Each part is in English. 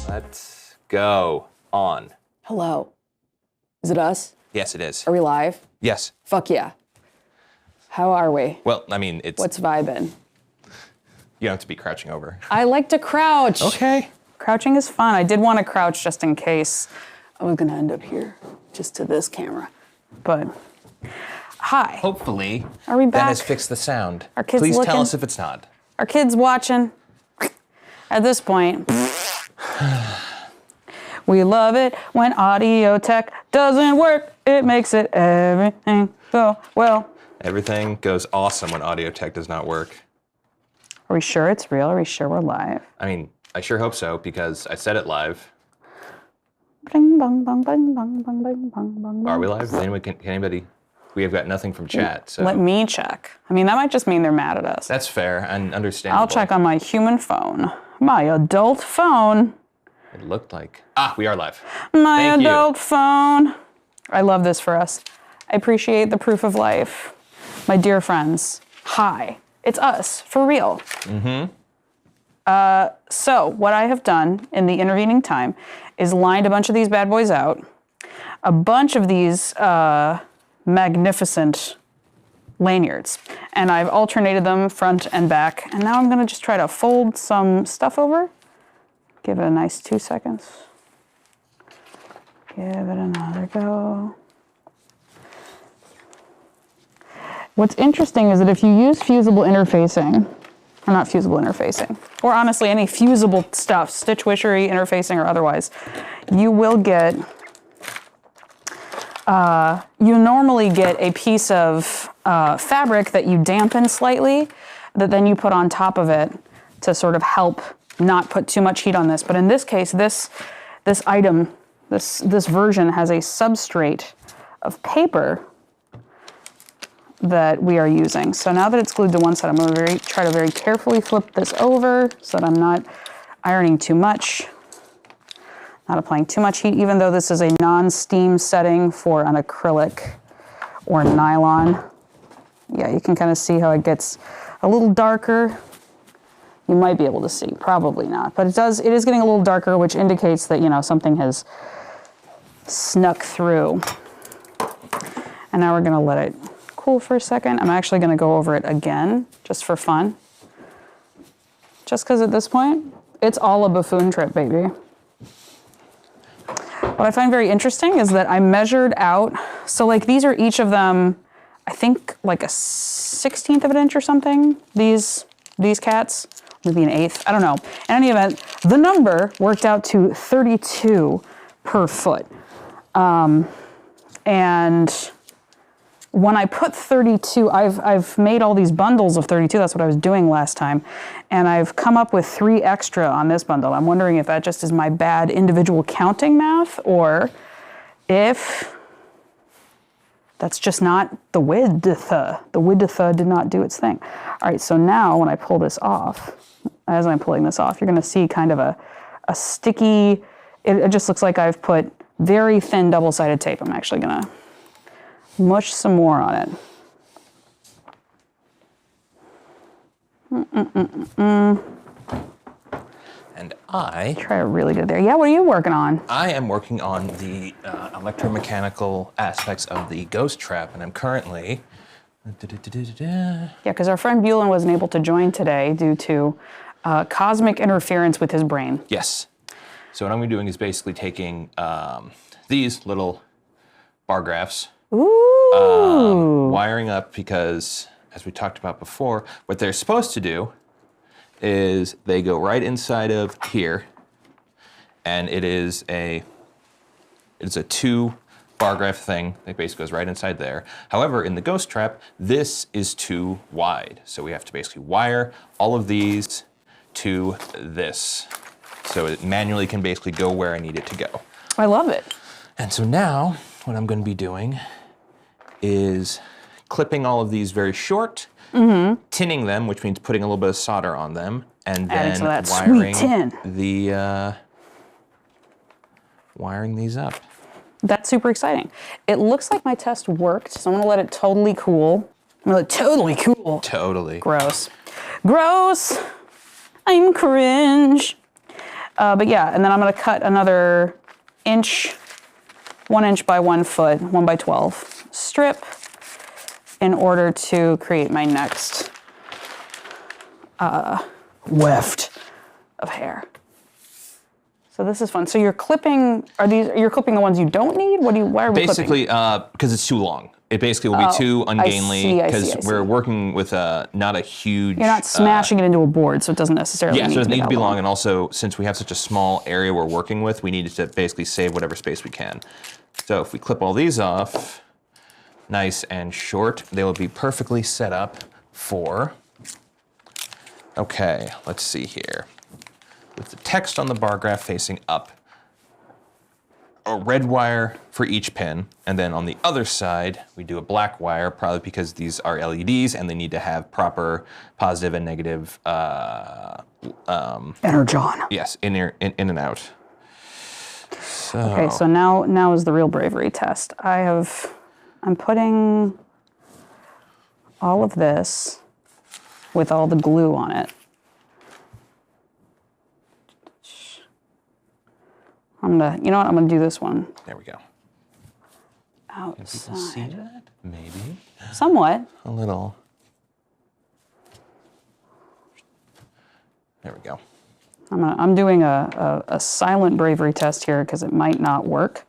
Let's go on. Hello. Is it us? Yes, it is. Are we live? Yes. Fuck yeah. How are we? Well, I mean, it's... What's vibing? You don't have to be crouching over. I like to crouch. Okay. Crouching is fun. I did want to crouch just in case I was going to end up here, just to this camera. But, hi. Hopefully, Are we that back? has fixed the sound. Are kids Please looking? tell us if it's not. Are kids watching? At this point, we love it when audio tech doesn't work. It makes it everything go well. Everything goes awesome when audio tech does not work. Are we sure it's real? Are we sure we're live? I mean, I sure hope so, because I said it live. Bing, bong, bong, bong, bong, bong, bong, bong, bong. Are we live? Can anybody? We have got nothing from chat, so. Let me check. I mean, that might just mean they're mad at us. That's fair and understandable. I'll check on my human phone. My adult phone. It looked like. Ah, we are live. My Thank you. adult phone. I love this for us. I appreciate the proof of life. My dear friends, hi. It's us, for real. Mm-hmm. So what I have done in the intervening time is lined a bunch of these bad boys out. A bunch of these magnificent lanyards. And I've alternated them front and back. And now I'm gonna just try to fold some stuff over. Give it a nice 2 seconds. Give it another go. What's interesting is that if you use fusible interfacing, or not fusible interfacing, or honestly any fusible stuff, stitch wishery, interfacing, or otherwise, you will get, you normally get a piece of fabric that you dampen slightly, that then you put on top of it to sort of help not put too much heat on this. But in this case, this item, this version has a substrate of paper that we are using. So now that it's glued to one side, I'm going to try to very carefully flip this over so that I'm not ironing too much, not applying too much heat, even though this is a non-steam setting for an acrylic or nylon. Yeah, you can kind of see how it gets a little darker. You might be able to see, probably not, but it is getting a little darker, which indicates that, you know, something has snuck through. And now we're going to let it cool for a second. I'm actually going to go over it again, just for fun. Just because at this point, it's all a buffoon trip, baby. What I find very interesting is that I measured out, so like these are each of them, I think like a 1/16 of an inch or something, these cats, maybe an 1/8, I don't know. In any event, the number worked out to 32 per foot. And when I put 32, I've made all these bundles of 32, that's what I was doing last time, and I've come up with 3 extra on this bundle. I'm wondering if that just is my bad individual counting math, or if that's just not the width. The width did not do its thing. All right, so now when I pull this off, as I'm pulling this off, you're gonna see kind of a sticky, it just looks like I've put very thin double-sided tape. I'm actually gonna mush some more on it. And I Try it really good there. Yeah, what are you working on? I am working on the electromechanical aspects of the ghost trap, and I'm currently. Yeah, because our friend Bulin wasn't able to join today due to cosmic interference with his brain. Yes. So what I'm doing is basically taking these little bar graphs, wiring up, because as we talked about before, what they're supposed to do is they go right inside of here, and it's a 2 bar graph thing that basically goes right inside there. However, in the ghost trap, this is too wide. So we have to basically wire all of these to this. So it manually can basically go where I need it to go. I love it. And so now what I'm going to be doing is clipping all of these very short, tinning them, which means putting a little bit of solder on them, and then wiring these up. That's super exciting. It looks like my test worked, so I'm gonna let it totally cool. I'm gonna let it totally cool. Totally. Gross. Gross. I'm cringe. But yeah, and then I'm gonna cut another inch, 1 inch by 1 foot, 1 by 12 strip in order to create my next weft of hair. So this is fun. So you're clipping, you're clipping the ones you don't need? Why are we Basically, clipping? because it's too long. It basically will be too ungainly I see, because we're working with not a huge. You're not smashing it into a board, so it doesn't necessarily Yeah, need so it to doesn't need to be that long, and also since we have such a small area we're working with, we need to basically save whatever space we can. So if we clip all these off, nice and short, they will be perfectly set up for. Okay, let's see here. With the text on the bar graph facing up, a red wire for each pin, and then on the other side, we do a black wire, probably because these are LEDs and they need to have proper positive and negative, Energon. yes, in and out. So, Okay, so now is the real bravery test. I'm putting all of this with all the glue on it. You know what, I'm gonna do this one there we go. Can people see outside. that? Maybe. Somewhat. A little. There we go. I'm doing a silent bravery test here because it might not work.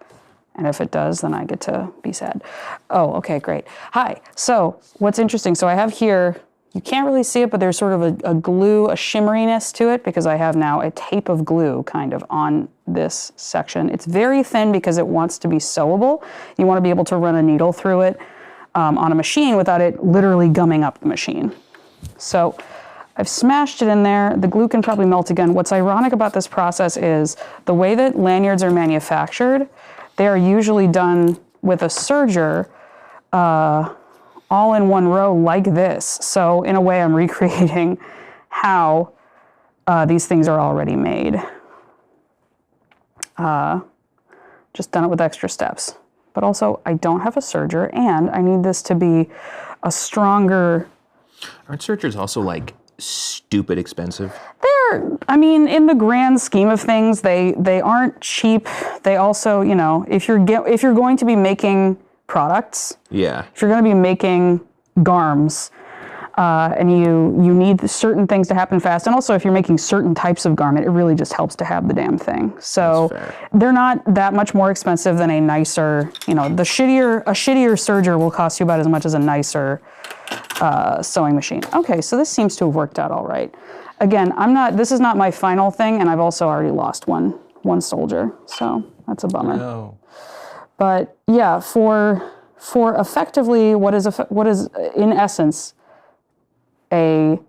And if it does, then I get to be sad. Oh, okay, great. Hi, so what's interesting, so I have here, you can't really see it, but there's sort of a glue, a shimmeriness to it because I have now a tape of glue kind of on this section. It's very thin because it wants to be sewable. You want to be able to run a needle through it on a machine without it literally gumming up the machine. So I've smashed it in there. The glue can probably melt again. What's ironic about this process is the way that lanyards are manufactured, they are usually done with a serger all in one row like this. So in a way, I'm recreating how these things are already made. Just done it with extra steps. But also, I don't have a serger, and I need this to be a stronger... Aren't sergers also like stupid expensive? I mean, in the grand scheme of things, they aren't cheap. They also, you know, if you're going to be making products, Yeah. if you're going to be making garms, and you need certain things to happen fast, and also if you're making certain types of garment, it really just helps to have the damn thing. So That's fair. they're not that much more expensive than a nicer, you know, a shittier serger will cost you about as much as a nicer sewing machine. Okay, so this seems to have worked out all right. Again, this is not my final thing, and I've also already lost one soldier, so that's a bummer. No. But yeah, for effectively what is in essence a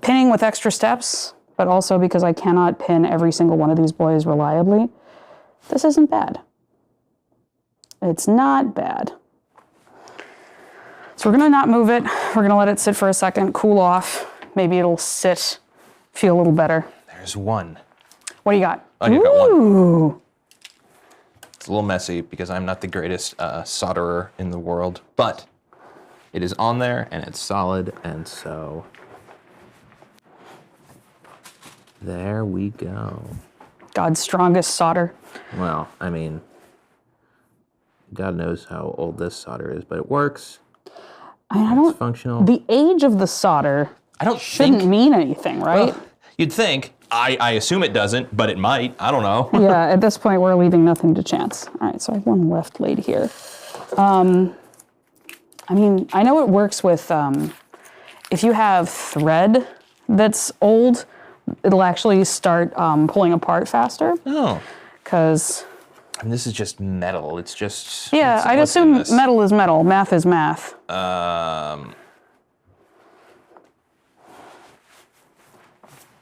pinning with extra steps, but also because I cannot pin every single one of these boys reliably, this isn't bad. It's not bad. So we're gonna not move it. We're gonna let it sit for a second, cool off. Maybe it'll sit, feel a little better. There's one. What do you got? Oh, you got one. Ooh. It's a little messy because I'm not the greatest solderer in the world, but it is on there and it's solid, and so there we go. God's strongest solder. Well, I mean, God knows how old this solder is, but it works. I don't. It's functional. The age of the solder I don't shouldn't think. mean anything, right? Well, you'd think. I assume it doesn't, but it might. I don't know. Yeah, at this point, we're leaving nothing to chance. All right, so I have one left laid here. I mean, I know it works with, if you have thread that's old, it'll actually start pulling apart faster. Oh. Because, I mean, this is just metal. It's just. yeah, I'd what's in assume this? metal is metal, math is math.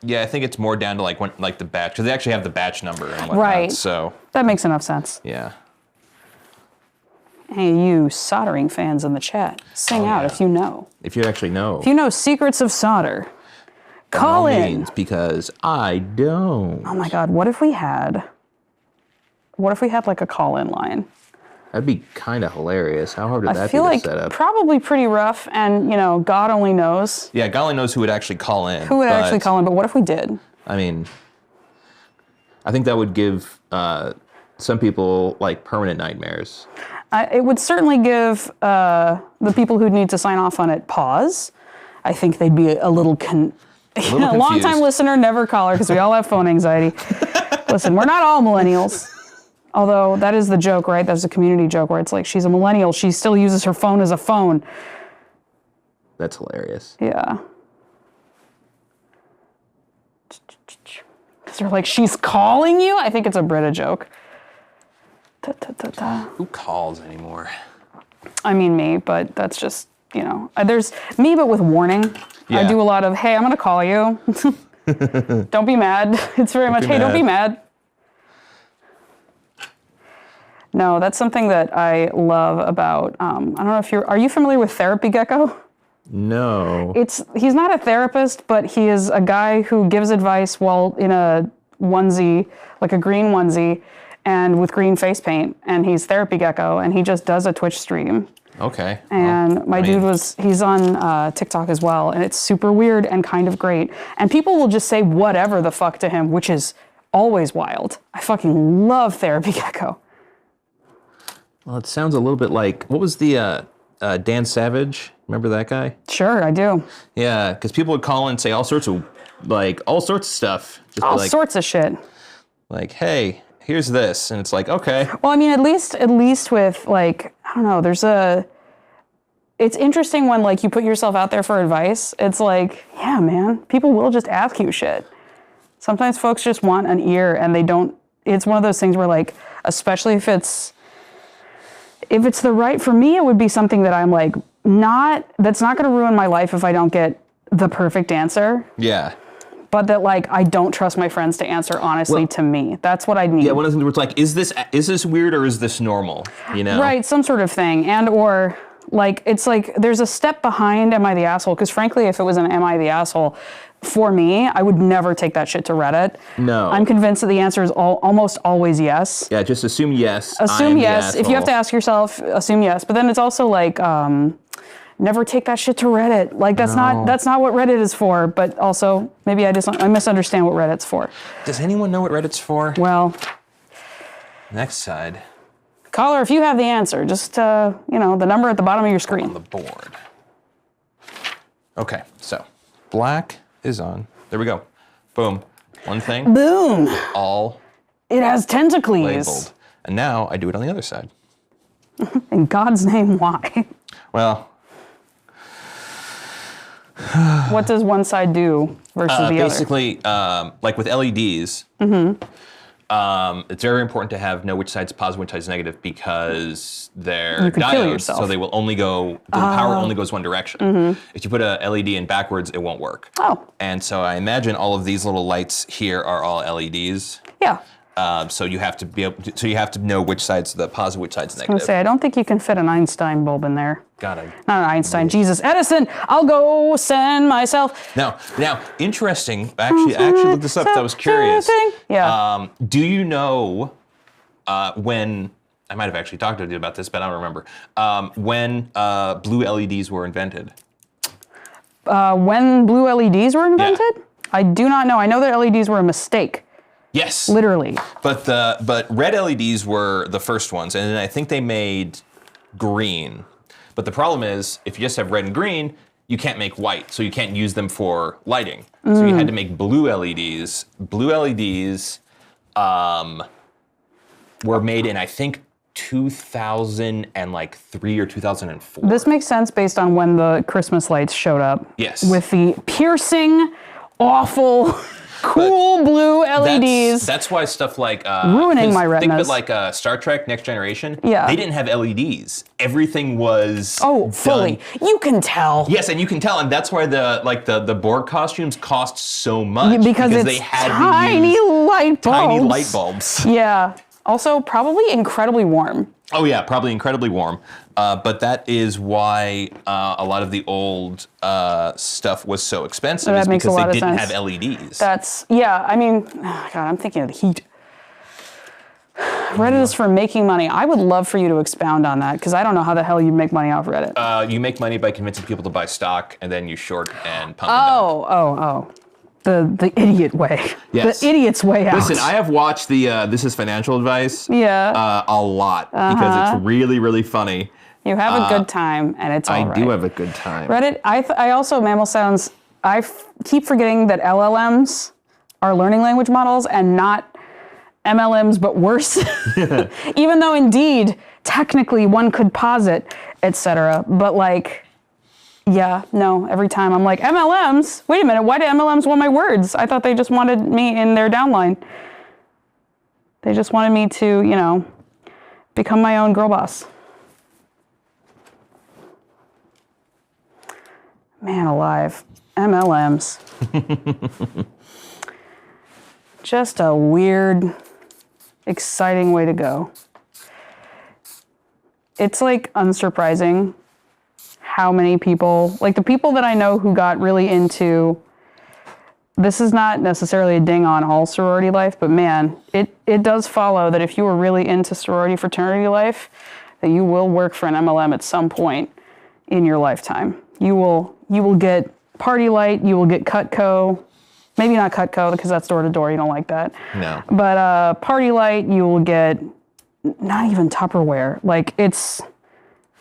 Yeah, I think it's more down to like the batch, because they actually have the batch number and whatnot. Right. So, That makes enough sense. yeah. Hey, you soldering fans in the chat, sing out yeah. if you know. If you actually know. If you know secrets of solder, call By all in. means, because I don't. Oh my God, what if we had What if we had like a call-in line? That'd be kind of hilarious. How hard would I that feel be like to set up? probably pretty rough, and God only knows Yeah, God only knows who would actually call in. who would actually call in. But what if we did? I mean, I think that would give some people like permanent nightmares. It would certainly give the people who need to sign off on it pause. I think they'd be a little confused. long-time listener, never caller, because we all have phone anxiety. Listen, we're not all millennials. Although that is the joke, right? That's a community joke where it's like, she's a millennial. She still uses her phone as a phone. That's hilarious. Yeah. Because they're like, she's calling you? I think it's a Brita joke. Ta, ta, ta, ta. Who calls anymore? I mean me, but that's just, there's me, but with warning. Yeah. I do a lot of, hey, I'm going to call you. Don't be mad. It's very much, hey, don't be mad. No, that's something that I love about, I don't know if are you familiar with Therapy Gecko? No. He's not a therapist, but he is a guy who gives advice while in a onesie, like a green onesie, and with green face paint. And he's Therapy Gecko, and he just does a Twitch stream. Okay. And he's on TikTok as well, and it's super weird and kind of great. And people will just say whatever the fuck to him, which is always wild. I fucking love Therapy Gecko. Well, it sounds a little bit like, what was the Dan Savage? Remember that guy? Sure, I do. Yeah, because people would call and say all sorts of stuff. Just All sorts of shit. Like, hey, here's this, and it's like, okay. Well, I mean, at least with like, I don't know, it's interesting when like you put yourself out there for advice. It's like, yeah, man, people will just ask you shit. Sometimes folks just want an ear, and they don't. It's one of those things where like, especially if it's the right, for me, it would be something that I'm like, that's not going to ruin my life if I don't get the perfect answer. Yeah. But that like, I don't trust my friends to answer honestly to me. That's what I need. Yeah, one of the things where it's like, is this weird or is this normal? Right, some sort of thing. And or like, it's like, there's a step behind Am I the Asshole? Because frankly, if it was an Am I the Asshole, for me, I would never take that shit to Reddit. No. I'm convinced that the answer is almost always yes. Yeah, just assume yes. Assume yes. If you have to ask yourself, assume yes. But then it's also like, never take that shit to Reddit. Like that's not what Reddit is for. But also, maybe I misunderstand what Reddit's for. Does anyone know what Reddit's for? Well, next side. Caller, if you have the answer, just the number at the bottom of your screen. On the board. Okay, so black is on. There we go. Boom. One thing. Boom. All It has tentacles. labeled. And now I do it on the other side. In God's name, why? Well, What does one side do versus the other? basically, like with LEDs, it's very important to have know which side's positive, which side's negative, because they're You could kill diodes, yourself. so they will only go. The power only goes one direction. If you put a LED in backwards, it won't work. Oh. And so I imagine all of these little lights here are all LEDs. Yeah. So you have to know which side's the positive, which side's I was gonna negative. say, I don't think you can fit an Einstein bulb in there. Got it. Not an Einstein, Jesus, Edison. I'll go send myself. Now, interesting. Actually looked this up. I was curious. Yeah. Do you know when? I might have actually talked to you about this, but I don't remember. When blue LEDs were invented? When blue LEDs were invented? I do not know. I know that LEDs were a mistake. Yes. Literally. But red LEDs were the first ones, and then I think they made green. But the problem is, if you just have red and green, you can't make white, so you can't use them for lighting. So you had to make blue LEDs. Blue LEDs were made in, I think, 2003 or 2004. This makes sense based on when the Christmas lights showed up. Yes. With the piercing, awful, cool blue LEDs. That's why stuff like ruining my Think of retinas. it like Star Trek: Next Generation. Yeah. They didn't have LEDs. Everything was fully. done. You can tell. Yes, and you can tell, and that's why the Borg costumes cost so much Because it's they had tiny to use light bulbs. tiny light bulbs. Yeah. Also, probably incredibly warm. Oh yeah, probably incredibly warm. But that is why a lot of the old stuff was so expensive. That is makes a because lot they of didn't sense. have LEDs. I mean, God, I'm thinking of the heat. Reddit is for making money. I would love for you to expound on that because I don't know how the hell you make money off Reddit. You make money by convincing people to buy stock, and then you short and pump. Oh. The idiot way. Yes. The idiot's way out. Listen, I have watched the This Is Financial Advice Yeah. a lot because it's really, really funny. You have a good time, and it's all right. I do have a good time. Reddit, I also, Mammal Sounds, keep forgetting that LLMs are learning language models and not MLMs, but worse. Even though, indeed, technically one could posit, etc. But like, yeah, no, every time I'm like, MLMs? Wait a minute, why do MLMs want my words? I thought they just wanted me in their downline. They just wanted me to, become my own girl boss. Man alive, MLMs. Just a weird, exciting way to go. It's like unsurprising how many people, like the people that I know who got really into, this is not necessarily a ding on all sorority life, but man, it does follow that if you were really into sorority fraternity life, that you will work for an MLM at some point in your lifetime. You will get Party Light, you will get Cutco, maybe not Cutco because that's door to door, you don't like that. No. But Party Light, you will get not even Tupperware. Like it's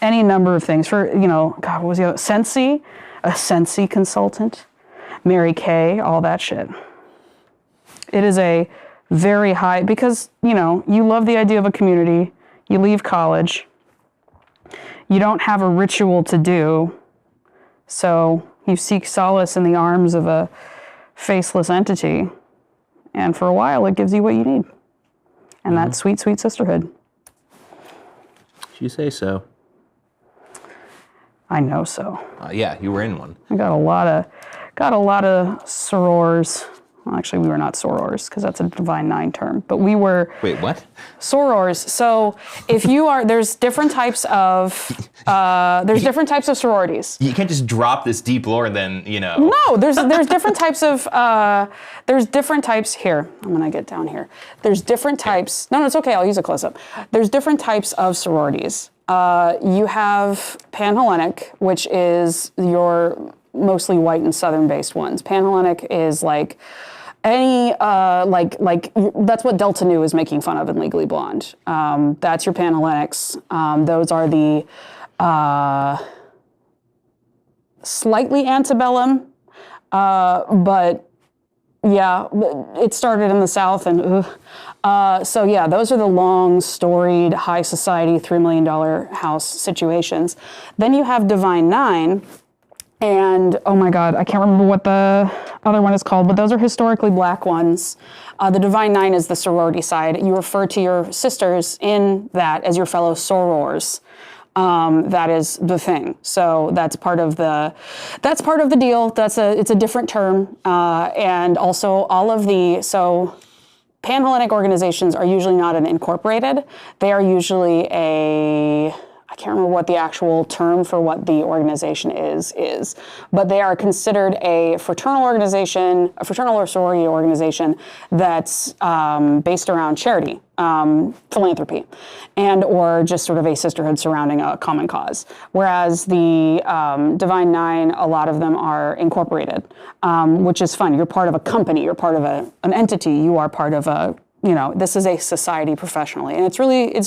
any number of things for, God, what was the other? Sensi, a Sensi consultant, Mary Kay, all that shit. It is a very high, because, you love the idea of a community, you leave college, you don't have a ritual to do, so you seek solace in the arms of a faceless entity, and for a while it gives you what you need. And that's sweet, sweet sisterhood. You say so. I know so. Yeah, you were in one. I got a lot of sorors. Well, actually, we were not sorors because that's a Divine Nine term, but we were. Wait, what? Sorors. So if you are, there's different types of sororities. You can't just drop this deep lore and then, No, there's different types of, there's different types here. I'm gonna get down here. There's different types. No, it's okay. I'll use a close up. There's different types of sororities. You have Panhellenic, which is your mostly white and southern based ones. Panhellenic is like any like that's what Delta Nu is making fun of in Legally Blonde. That's your Panhellenics. Those are the slightly antebellum, but yeah, it started in the South and so yeah, those are the long storied high society $3 million house situations. Then you have Divine Nine. And, oh my God, I can't remember what the other one is called, but those are historically black ones. The Divine Nine is the sorority side. You refer to your sisters in that as your fellow sorors. That is the thing. So that's part of the deal. It's a different term. And also so Panhellenic organizations are usually not an incorporated. They are usually I can't remember what the actual term for what the organization is, but they are considered a fraternal organization, a fraternal or sorority organization that's based around charity, philanthropy, and or just sort of a sisterhood surrounding a common cause. Whereas the Divine Nine, a lot of them are incorporated, which is fun. You're part of a company, you're part of an entity, you are part of a, this is a society professionally, and it's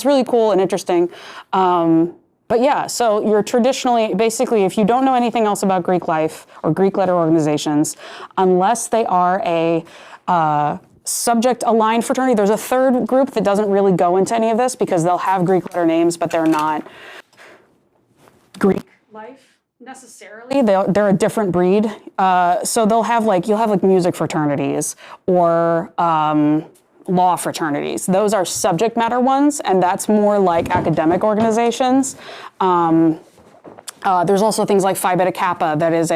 really cool and interesting. But yeah, so you're traditionally, basically, if you don't know anything else about Greek life or Greek letter organizations, unless they are a subject-aligned fraternity, there's a third group that doesn't really go into any of this because they'll have Greek letter names, but they're not Greek life necessarily. They're a different breed. So you'll have music fraternities or law fraternities. Those are subject matter ones, and that's more like academic organizations. There's also things like Phi Beta Kappa that is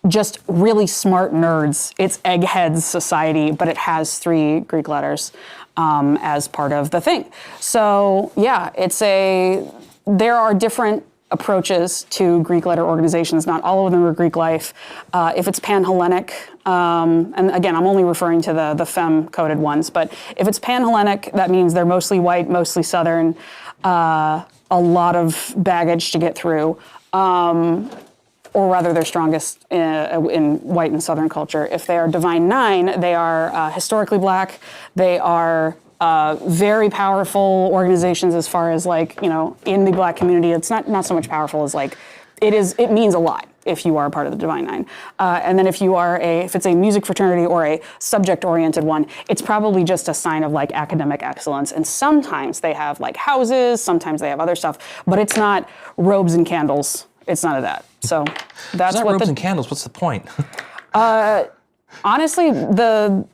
just really smart nerds. It's Eggheads Society, but it has 3 Greek letters as part of the thing. So yeah, there are different approaches to Greek letter organizations. Not all of them are Greek life. If it's Pan-Hellenic, and again, I'm only referring to the femme-coded ones, but if it's Pan-Hellenic, that means they're mostly white, mostly Southern, a lot of baggage to get through, or rather they're strongest in white and Southern culture. If they are Divine Nine, they are historically black. They are very powerful organizations as far as like, in the black community. It's not so much powerful as like, it means a lot if you are a part of the Divine Nine. And then if it's a music fraternity or a subject-oriented one, it's probably just a sign of like academic excellence. And sometimes they have like houses, sometimes they have other stuff, but it's not robes and candles. It's none of that. So that's It's not what robes and candles. What's the point? honestly, the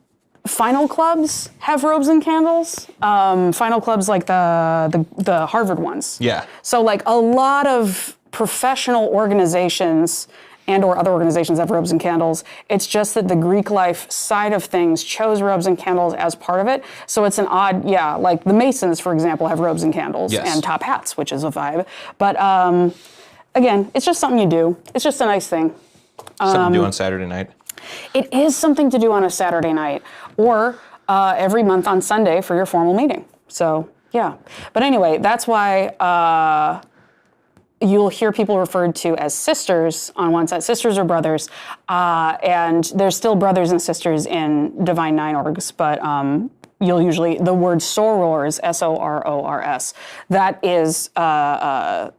final clubs have robes and candles. Final clubs like the Harvard ones. Yeah. So like a lot of professional organizations and or other organizations have robes and candles. It's just that the Greek life side of things chose robes and candles as part of it. So it's an odd, like the Masons, for example, have robes and candles and top hats, which is a vibe. But again, it's just something you do. It's just a nice thing. Something to do on Saturday night. It is something to do on a Saturday night or every month on Sunday for your formal meeting. So, yeah. But anyway, that's why you'll hear people referred to as sisters on one side, sisters or brothers, and there's still brothers and sisters in Divine Nine orgs, but you'll usually, the word sorors, S-O-R-O-R-S, that is, that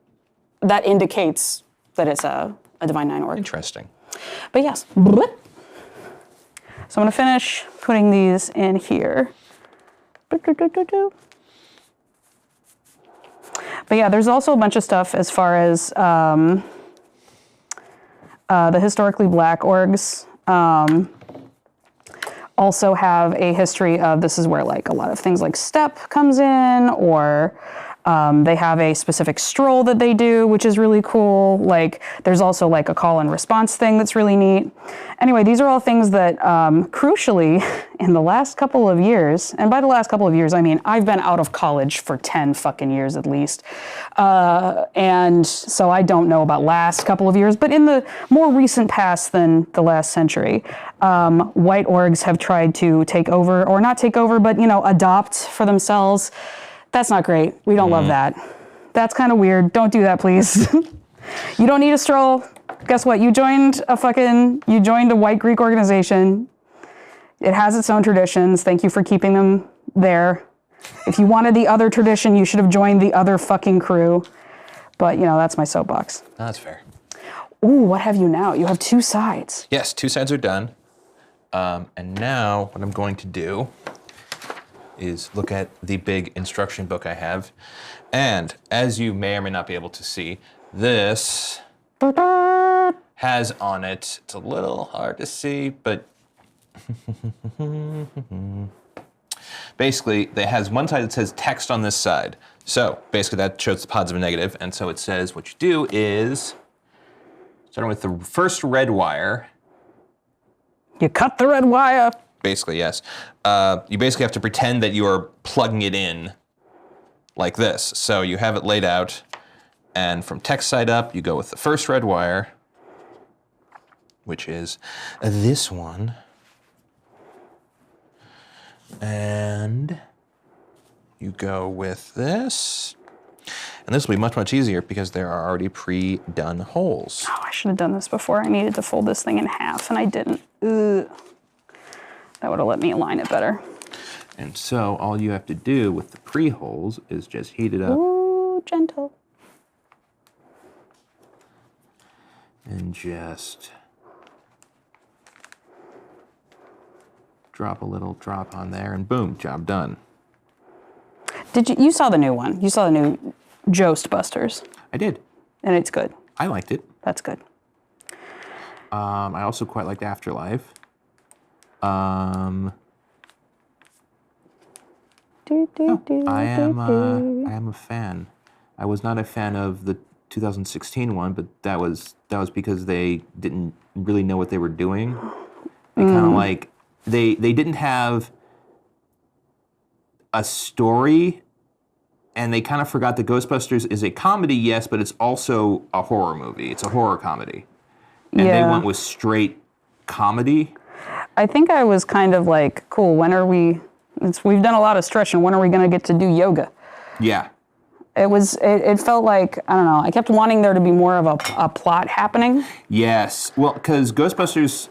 indicates that it's a Divine Nine org. Interesting. But yes. So I'm going to finish putting these in here. But yeah, there's also a bunch of stuff as far as the historically black orgs also have a history of, this is where like a lot of things like step comes in, or they have a specific stroll that they do, which is really cool. Like there's also like a call and response thing that's really neat. Anyway, these are all things that crucially in the last couple of years, and by the last couple of years, I mean, I've been out of college for 10 fucking years at least. And so I don't know about last couple of years, but in the more recent past than the last century, white orgs have tried to take over, or not take over, but adopt for themselves. That's not great. We don't love that. That's kind of weird. Don't do that, please. You don't need a stroll. Guess what? You joined a white Greek organization. It has its own traditions. Thank you for keeping them there. If you wanted the other tradition, you should have joined the other fucking crew. But, that's my soapbox. That's fair. Ooh, what have you now? You have two sides. Yes, two sides are done. And now what I'm going to do is look at the big instruction book I have. And as you may or may not be able to see, this has on it, it's a little hard to see, but basically it has one side that says text on this side. So basically that shows the positive and negative. And so it says what you do is, starting with the first red wire. You cut the red wire. Basically, yes. You basically have to pretend that you are plugging it in like this. So you have it laid out, and from text side up, you go with the first red wire, which is this one. And you go with this. And this will be much, much easier because there are already pre-done holes. Oh, I should have done this before. I needed to fold this thing in half, and I didn't. Ugh. That would have let me align it better. And so all you have to do with the pre-holes is just heat it up. Ooh, gentle. And just drop a little drop on there, and boom, job done. You saw the new one. You saw the new Jost Busters. I did. And it's good. I liked it. That's good. I also quite liked Afterlife. I am a fan. I was not a fan of the 2016 one, but that was because they didn't really know what they were doing. They kind of like they didn't have a story they kind of forgot that Ghostbusters is a comedy, yes, but it's also a horror movie. It's a horror comedy. And they went with straight comedy. I think I was kind of like, cool, when are we, we've done a lot of stretching, when are we going to get to do yoga? Yeah. It felt like, I don't know, I kept wanting there to be more of a plot happening. Yes. Well, because Ghostbusters,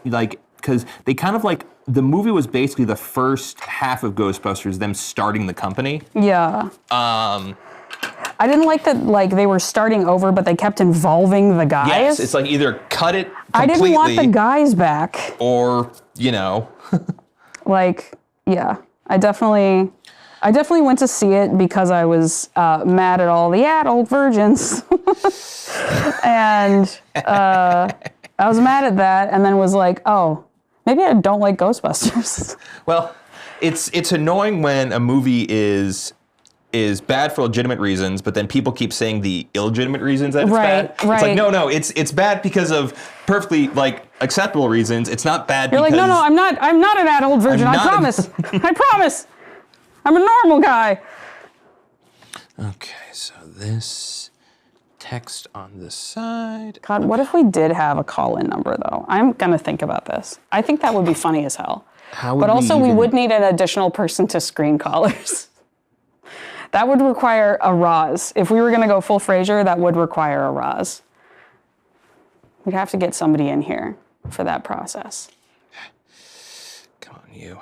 because they kind of the movie was basically the first half of Ghostbusters, them starting the company. Yeah. I didn't like that, they were starting over, but they kept involving the guys. Yes, it's either cut it completely. I didn't want the guys back. Or, Yeah, I definitely went to see it because I was mad at all the adult virgins. And I was mad at that and then was like, oh, maybe I don't like Ghostbusters. Well, it's annoying when a movie is bad for legitimate reasons, but then people keep saying the illegitimate reasons that it's bad. Right. It's no, it's bad because of perfectly acceptable reasons. It's not bad You're because... like, no, I'm not an adult virgin, I promise. I promise. I'm a normal guy. Okay, so this text on the side. God, what if we did have a call-in number, though? I'm going to think about this. I think that would be funny as hell. But also, we would need an additional person to screen callers. That would require a Roz. If we were going to go full Frasier, that would require a Roz. We'd have to get somebody in here for that process. Come on, you.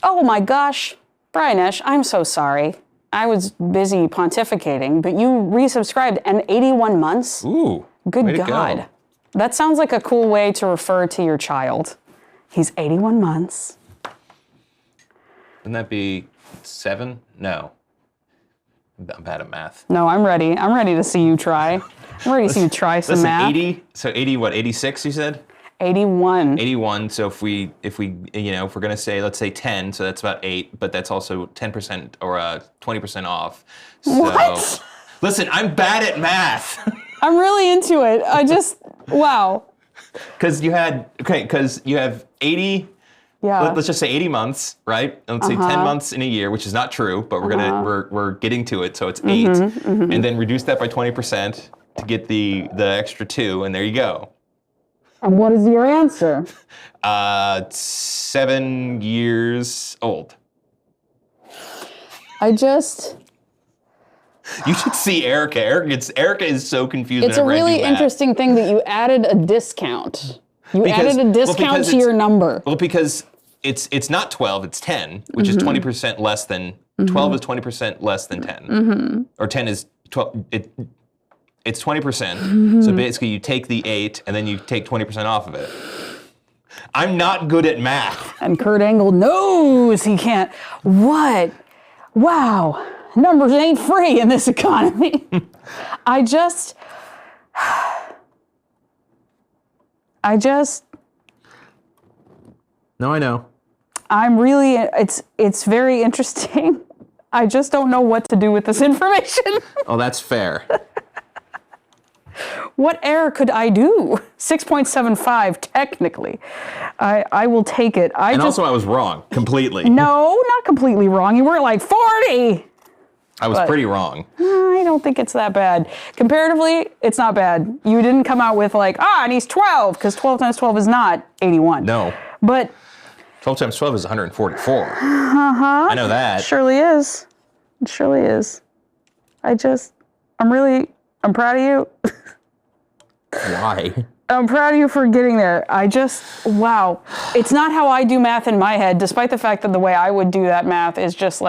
Oh my gosh. Brian Esch, I'm so sorry. I was busy pontificating, but you resubscribed and 81 months? Ooh. Good God. Go. That sounds like a cool way to refer to your child. He's 81 months. Wouldn't that be 7? No. I'm bad at math. No, I'm ready. I'm ready to see you try. I'm ready to see you try some math. 80, so 80 what, 86 you said? 81. 81, so if we're gonna say, let's say 10, so that's about 8, but that's also 10% or 20% off. So, what? Listen, I'm bad at math. I'm really into it. Wow. Because you have 80, Yeah. let's just say 80 months, right? And let's say 10 months in a year, which is not true, but we're getting to it, so it's 8. And then reduce that by 20% to get the extra 2, and there you go. And what is your answer? 7 years old. You should see Erica. Erica is so confused. It's a really interesting thing that you added a discount. You added a discount to your number. Well, because it's not 12, it's 10, which is 20% less than 12 is 20% less than 10. Or 10 is 12 it's 20%. So basically you take the 8 and then you take 20% off of it. I'm not good at math. And Kurt Angle knows he can't. What? Wow. Numbers ain't free in this economy. No, I know. I'm really, it's very interesting. I just don't know what to do with this information. Oh, that's fair. What error could I do? 6.75, technically. I will take it. Also, I was wrong, completely. No, not completely wrong. You weren't like 40. I was pretty wrong. I don't think it's that bad. Comparatively, it's not bad. You didn't come out with and he's 12, because 12 times 12 is not 81. No. But 12 times 12 is 144. I know that. It surely is. It surely is. I'm proud of you. Why? I'm proud of you for getting there. Wow. It's not how I do math in my head, despite the fact that the way I would do that math is just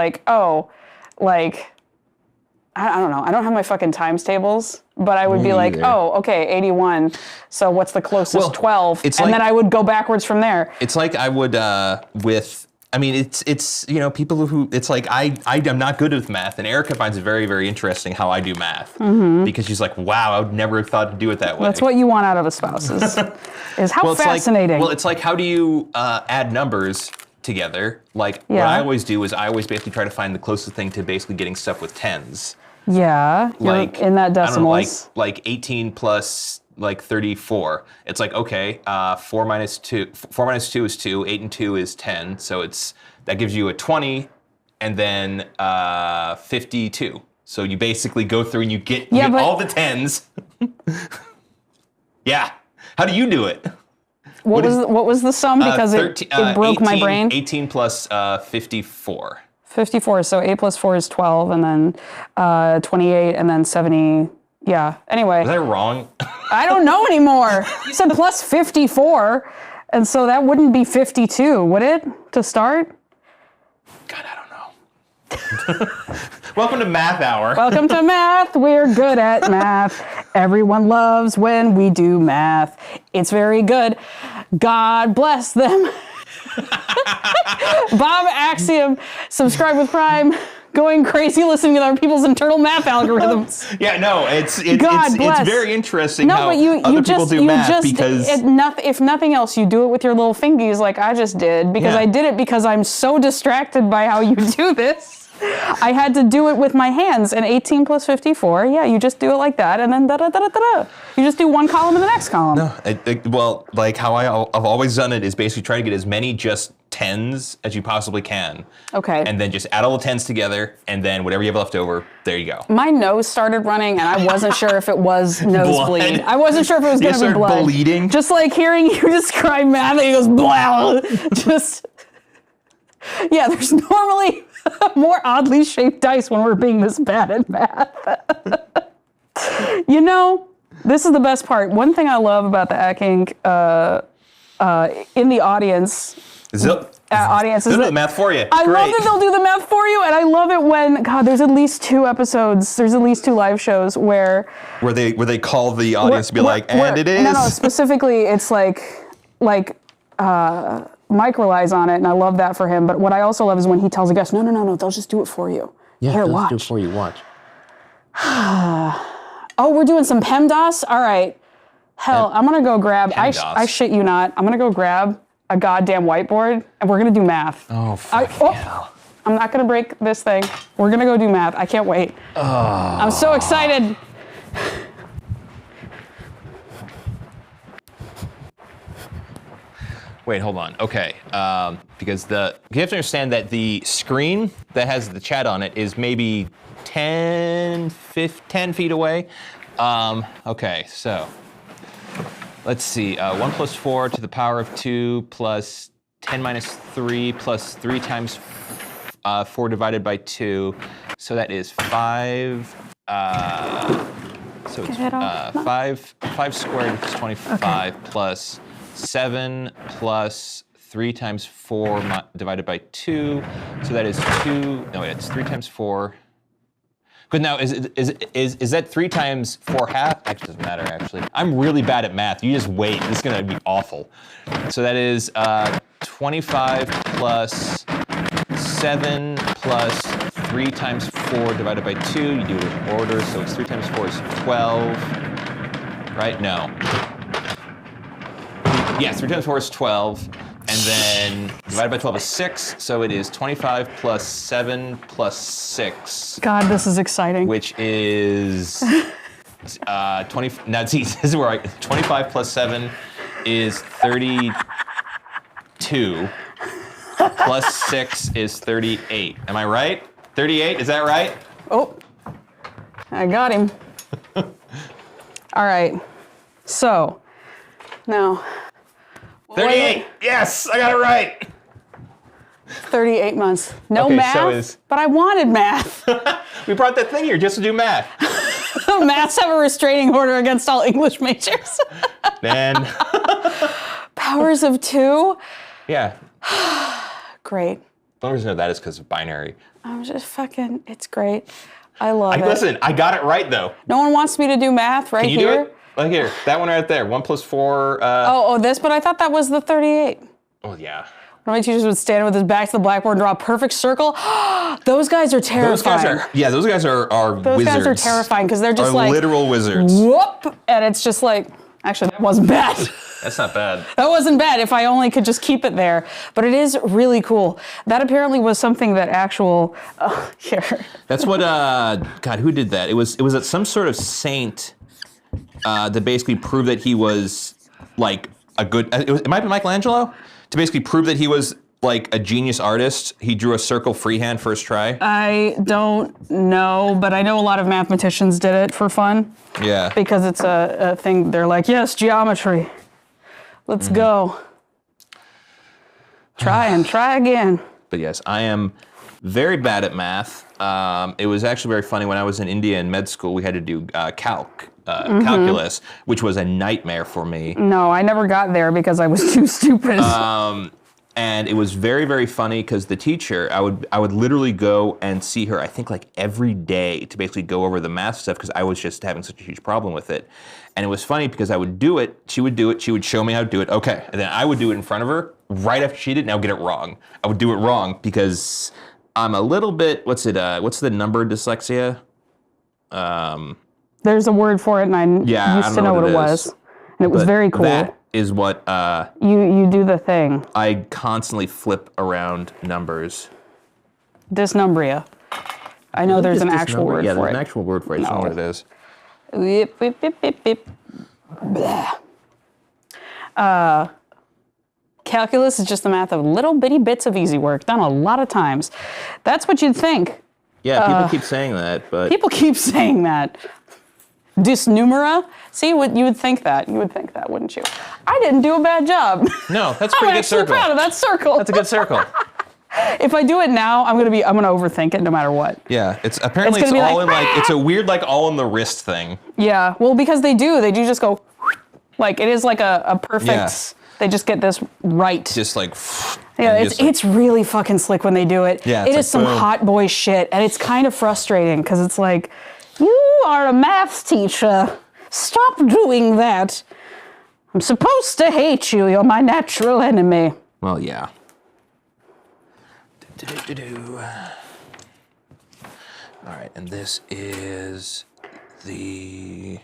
I don't know. I don't have my fucking times tables, but I would be like, oh, okay, 81. So what's the closest 12? And then I would go backwards from there. It's like I would it's people who, it's like I'm not good with math, and Erica finds it very, very interesting how I do math. Because she's like, wow, I would never have thought to do it that way. That's what you want out of a spouse is how fascinating. It's like, how do you add numbers together? What I always do is I always basically try to find the closest thing to basically getting stuff with tens. Yeah, in that decimals. I don't know, like 18 plus like 34. It's like, okay, 4 minus 2 is 2, 8 and 2 is 10. So that gives you a 20 and then 52. So you basically go through and you get all the 10s. Yeah. How do you do it? What was the sum? Because 13, it broke 18, my brain. 18 plus 54. 54, so 8 plus 4 is 12, and then 28, and then 70, yeah. Anyway. Was I wrong? I don't know anymore. You said plus 54, and so that wouldn't be 52, would it, to start? God, I don't know. Welcome to Math Hour. Welcome to math. We're good at math. Everyone loves when we do math. It's very good. God bless them. Bob Axiom, subscribe with Prime, going crazy listening to other people's internal math algorithms. Yeah, no, it's very interesting how other people do math because if nothing else, you do it with your little fingies like I just did because I did it because I'm so distracted by how you do this. I had to do it with my hands, and 18 plus 54, yeah, you just do it like that, and then da-da-da-da-da. You just do one column and the next column. No, well, like how I've always done it is basically try to get as many just 10s as you possibly can. Okay. And then just add all the 10s together, and then whatever you have left over, there you go. My nose started running, and I wasn't sure if it was nosebleed. I wasn't sure if it was going to be blood. Bleeding? Just like hearing you describe math, and he goes, blah. Just, yeah, there's normally more oddly shaped dice when we're being this bad at math. You know, this is the best part. One thing I love about the Ack Inc. In the audience is they'll do the math for you. I love that they'll do the math for you, and I love it when, God, there's at least 2 episodes, there's at least 2 live shows where they call the audience to be like, and it is. No, specifically, it's like Mike relies on it, and I love that for him. But what I also love is when he tells a guest, no, they'll just do it for you. Yeah, Here, they'll watch. do it for you. Watch. Oh, we're doing some PEMDAS? All right. Hell, I'm going to go grab, I shit you not, I'm going to go grab a goddamn whiteboard, and we're going to do math. Oh, fuck hell. I'm not going to break this thing. We're going to go do math. I can't wait. I'm so excited. Wait, hold on. Okay, because you have to understand that the screen that has the chat on it is maybe 10 feet away. Okay, so let's see. 1 plus 4 to the power of 2 plus 10 minus 3 plus 3 times 4 divided by 2. So that is 5. So it's 5 squared, which is 25, plus 7 plus 3 times 4 divided by 2. So that is 2. No, wait, it's 3 times 4. But now, is that 3 times 4 half? Actually, doesn't matter, actually. I'm really bad at math. You just wait. This is going to be awful. So that is 25 plus 7 plus 3 times 4 divided by 2. You do it in order. So it's 3 times 4 is 12. Right? No. Yes, 3 times 4 is 12. And then divided by 12 is 6. So it is 25 plus 7 plus 6. God, this is exciting. Which is 20. Now, see, this is where 25 plus 7 is 32. Plus 6 is 38. Am I right? 38, is that right? Oh, I got him. All right. So, now. 38, yes, I got it right. 38 months. No Okay, math, but I wanted math. We brought that thing here just to do math. Maths have a restraining order against all English majors. Man. Powers of 2? Yeah. Great. The only reason I know that is because of binary. I'm just fucking, it's great. I love it. Listen, I got it right, though. No one wants me to do math right Can you here? do it? Right here. That one right there. 1 plus 4. This, but I thought that was the 38. Oh, yeah. One of my teachers would stand with his back to the blackboard and draw a perfect circle. Those guys are terrifying. Those guys are Those wizards. guys are terrifying because they're just like literal wizards. Whoop, and it's just like, actually, that wasn't bad. That's not bad. That wasn't bad if I only could just keep it there. But it is really cool. That apparently was something that here. That's what, God, who did that? It was some sort of saint to basically prove that he was like a good. It might be Michelangelo to basically prove that he was like a genius artist. He drew a circle freehand first try. I don't know, but I know a lot of mathematicians did it for fun. Yeah. Because it's a thing. They're like, yes, geometry. Let's go. Try and try again. But yes, I am very bad at math. It was actually very funny when I was in India in med school. We had to do calculus, which was a nightmare for me. No, I never got there because I was too stupid. And it was very, very funny because the teacher, I would literally go and see her, I think like every day to basically go over the math stuff because I was just having such a huge problem with it. And it was funny because I would do it, she would do it, she would show me how to do it, okay. And then I would do it in front of her right after she did, and I would get it wrong. I would do it wrong because I'm a little bit, what's the number dyslexia? There's a word for it, and I used to know what it was. And it was very cool. That is what you do the thing. I constantly flip around numbers. Dysnumbria. I know there's an actual word for it. Yeah, there's an actual word for it. I don't know what it is. Whip, whip, whip, whip, whip. Blah. Calculus is just the math of little bitty bits of easy work done a lot of times. That's what you'd think. Yeah, people keep saying that, but People keep saying that. Dysnumera? See, you would think that. You would think that, wouldn't you? I didn't do a bad job. no, that's a I'm pretty good actually circle. proud of that circle. That's a good circle. If I do it now, I'm gonna overthink it no matter what. Yeah, it's apparently It's it's gonna be all like, in like it's a weird like all in the wrist thing. Yeah, well, because they do just go, like it is like a perfect. Yeah. They just get this right. Just like Yeah, and it's really fucking slick when they do it. Yeah, it it's is some boom. hot boy shit, and it's kind of frustrating because it's like, you are a math teacher. Stop doing that. I'm supposed to hate you. You're my natural enemy. Well, yeah. All right, and this is the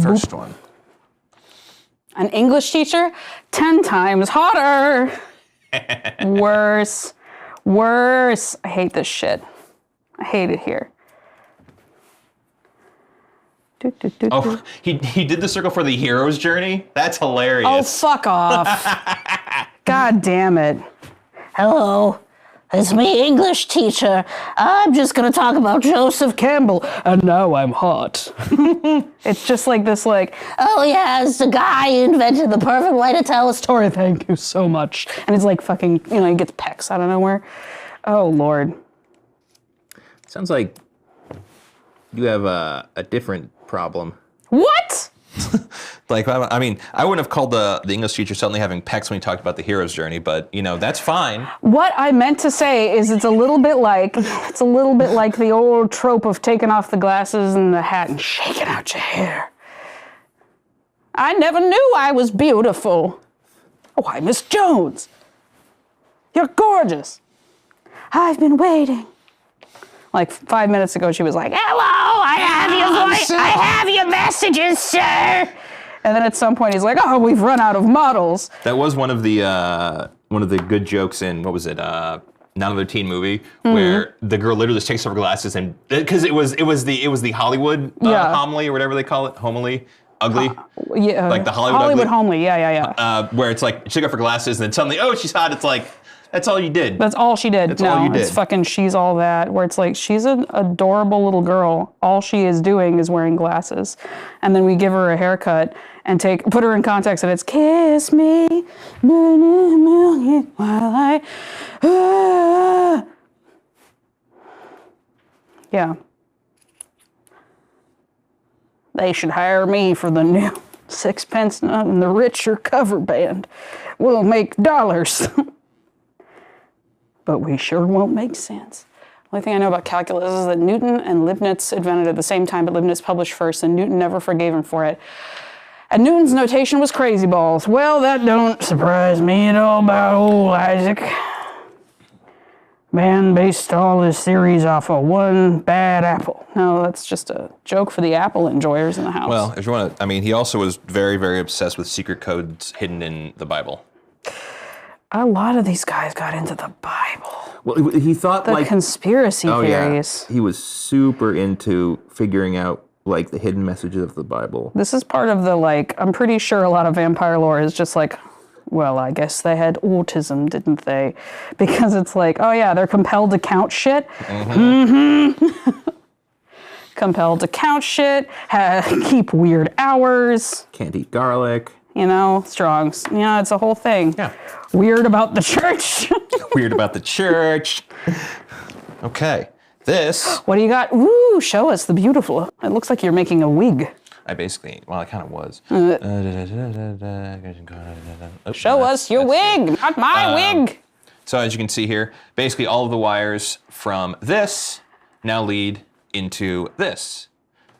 first one. An English teacher, 10 times hotter. Worse. I hate this shit. I hate it here. Oh, he did the circle for the hero's journey? That's hilarious. Oh, fuck off. God damn it. Hello, it's me, English teacher. I'm just gonna talk about Joseph Campbell, and now I'm hot. It's just like this, oh yeah, it's the guy who invented the perfect way to tell a story. Thank you so much. And it's like fucking, he gets pecs out of nowhere. Oh, Lord. Sounds like you have a different problem. What? Like, I mean, I wouldn't have called the English teacher suddenly having pecs when he talked about the hero's journey, but, that's fine. What I meant to say is it's a little bit like the old trope of taking off the glasses and the hat and shaking out your hair. I never knew I was beautiful. Why, Miss Jones, you're gorgeous. I've been waiting. Like 5 minutes ago, she was like, hello, I have your voice. I have your messages, sir. And then at some point, he's like, oh, we've run out of models. That was one of the good jokes in, what was it, Not Another Teen Movie, where the girl literally just takes off her glasses and, because it was the Hollywood homily or whatever they call it, homily, ugly. Yeah, like the Hollywood homily, yeah. Where it's like, she took off her glasses and then suddenly, oh, she's hot. It's like, that's all you did. That's all she did. That's all you did. It's fucking she's all that, where it's like, she's an adorable little girl. All she is doing is wearing glasses. And then we give her a haircut and put her in context, and it's kiss me, while I, yeah. They should hire me for the new Sixpence None and the Richer cover band. We'll make dollars. But we sure won't make sense. The only thing I know about calculus is that Newton and Leibniz invented at the same time, but Leibniz published first, and Newton never forgave him for it. And Newton's notation was crazy balls. Well, that don't surprise me at all about old Isaac. Man based all his theories off of one bad apple. No, that's just a joke for the apple enjoyers in the house. Well, if you want to, he also was very, very obsessed with secret codes hidden in the Bible. A lot of these guys got into the Bible. Well, he thought The conspiracy theories. Yeah. He was super into figuring out like the hidden messages of the Bible. This is part of the, like, I'm pretty sure a lot of vampire lore is just like, well, I guess they had autism, didn't they? Because it's like, oh yeah, they're compelled to count shit. Compelled to count shit, keep weird hours. Can't eat garlic. You know, strongs. You know, it's a whole thing. Yeah. Weird about the church. Weird about the church. Okay, this. What do you got? Ooh, show us the beautiful. It looks like you're making a wig. I basically, well, I kind of was. Show us your wig, not my wig. So as you can see here, basically all of the wires from this now lead into this.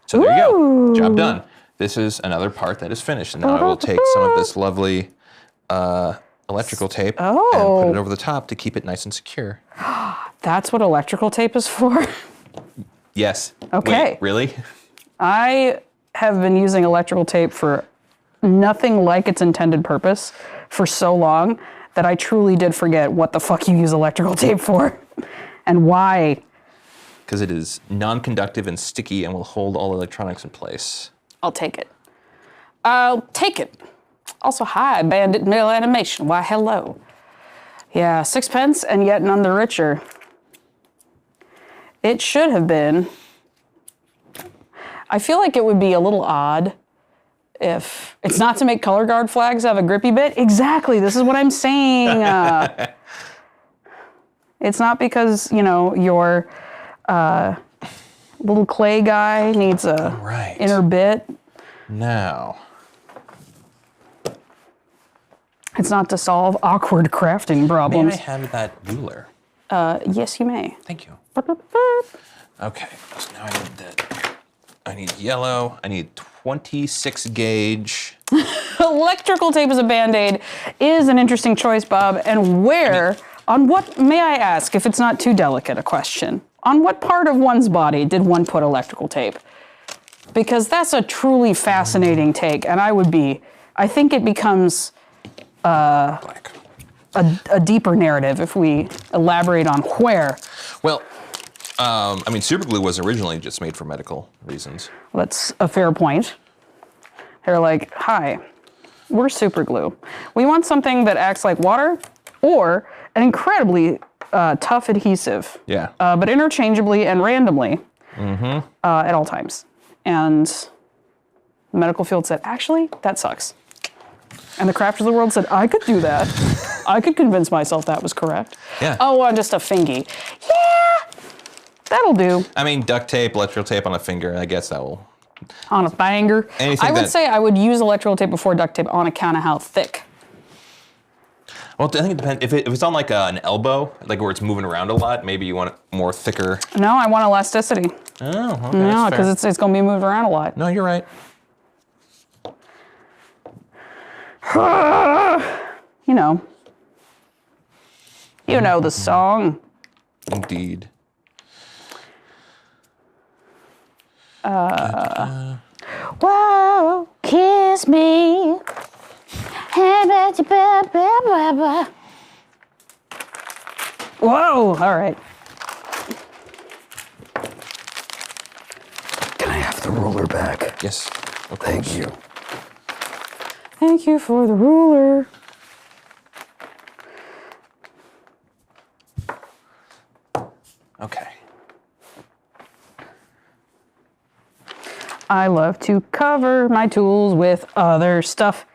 So there you go, job done. This is another part that is finished. And now I will take some of this lovely electrical tape and put it over the top to keep it nice and secure. That's what electrical tape is for? Yes. Okay. Wait, really? I have been using electrical tape for nothing like its intended purpose for so long that I truly did forget what the fuck you use electrical tape for and why. Because it is non-conductive and sticky and will hold all electronics in place. I'll take it. I'll take it. Also, hi, Bandit Mill Animation. Why, hello. Yeah, 6 and yet none the richer. It should have been. I feel like it would be a little odd if it's not to make color guard flags have a grippy bit. Exactly, this is what I'm saying. It's not because, you know, your little clay guy needs a inner bit. Now. It's not to solve awkward crafting problems. May I have that ruler? Yes, you may. Thank you. Okay, so now I need yellow. I need 26 gauge. Electrical tape as a Band-Aid is an interesting choice, Bob. And where, on what, may I ask, if it's not too delicate a question, on what part of one's body did one put electrical tape? Because that's a truly fascinating take, and I think it becomes Black. a deeper narrative if we elaborate on where. Well, I mean, super glue was originally just made for medical reasons. That's a fair point. They're like, hi, we're super glue. We want something that acts like water or an incredibly tough adhesive. Yeah. But interchangeably and randomly at all times. And the medical field said, actually, that sucks. And the crafters of the world said, I could do that. I could convince myself that was correct. Yeah. Oh, just a fingy. Yeah, that'll do. I mean, duct tape, electrical tape on a finger, I guess that will. On a banger. Anything I would that- say I would use electrical tape before duct tape on account of how thick. Well, I think it depends. If it's on like an elbow, like where it's moving around a lot, maybe you want it more thicker. No, I want elasticity. Oh, okay. No, that's fair. because it's going to be moved around a lot. No, you're right. You know. You know the song. Indeed. Whoa, kiss me. Whoa, all right. Can I have the ruler back? Yes. Of Thank course. you. Thank you for the ruler. Okay. I love to cover my tools with other stuff.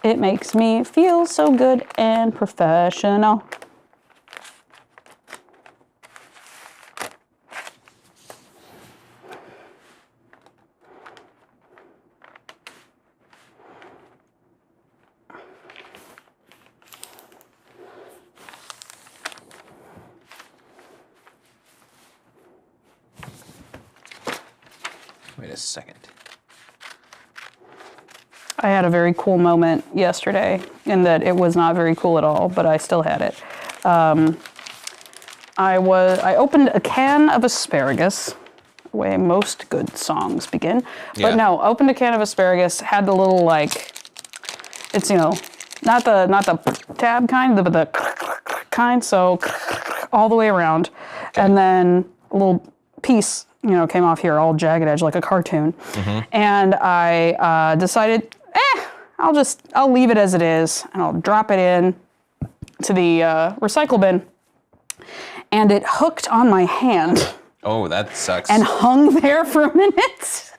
It makes me feel so good and professional. Wait a second. I had a very cool moment yesterday in that it was not very cool at all, but I still had it. I opened a can of asparagus, the way most good songs begin. Yeah. But no, opened a can of asparagus, had the little like, it's, you know, not the tab kind, but the kind, so all the way around. And then a little piece, came off here all jagged edge like a cartoon. And I decided, I'll leave it as it is, and I'll drop it in to the recycle bin. And it hooked on my hand Oh, that sucks. and hung there for a minute.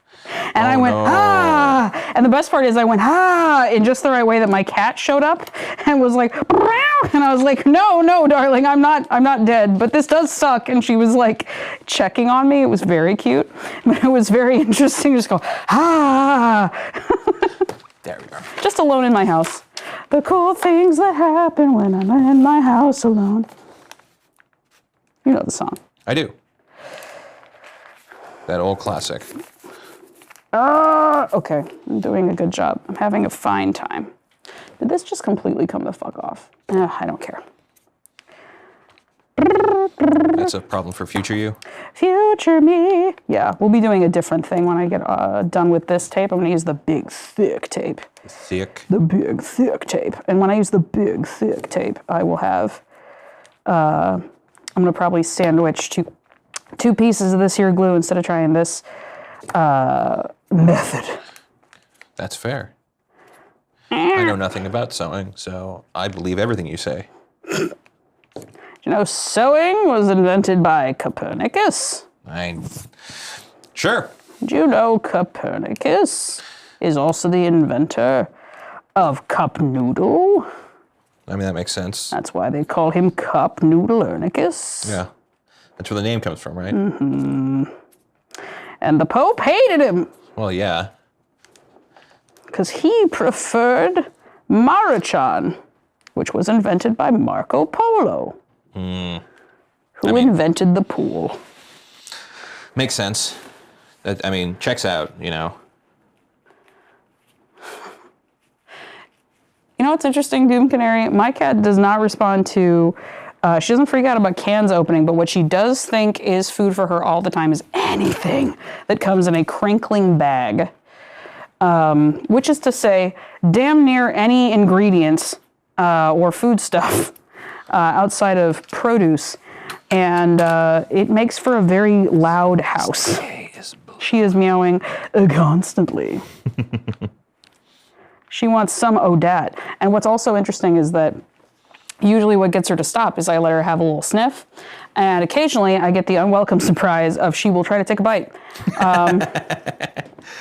And I went, no. ah. And the best part is I went, ah, in just the right way that my cat showed up and was like, meow. And I was like, no, darling, I'm not dead, but this does suck. And she was like checking on me. It was very cute, but it was very interesting to just go, ah. There we go. Just alone in my house. The cool things that happen when I'm in my house alone. You know the song. I do. That old classic. Okay, I'm doing a good job. I'm having a fine time. Did this just completely come the fuck off? I don't care. That's a problem for future you. Future me. Yeah, we'll be doing a different thing when I get done with this tape. I'm gonna use the big thick tape. Thick. The big thick tape. And when I use the big thick tape, I will have, I'm gonna probably sandwich two pieces of this here glue instead of trying this method. That's fair. I know nothing about sewing, so I believe everything you say. Sewing was invented by Copernicus. Sure. Did you know Copernicus is also the inventor of cup noodle? I mean, that makes sense. That's why they call him Cup Noodlernicus. Yeah. That's where the name comes from, right? And the Pope hated him Well, yeah. because he preferred Maruchan, which was invented by Marco Polo, who invented the pool. Makes sense. Checks out, You know what's interesting, Doom Canary? My cat does not respond to, she doesn't freak out about cans opening, but what she does think is food for her all the time is anything that comes in a crinkling bag. Which is to say, damn near any ingredients or food stuff outside of produce. And it makes for a very loud house. She is meowing constantly. She wants some ODAT. And what's also interesting is that usually what gets her to stop is I let her have a little sniff. And occasionally I get the unwelcome surprise of she will try to take a bite.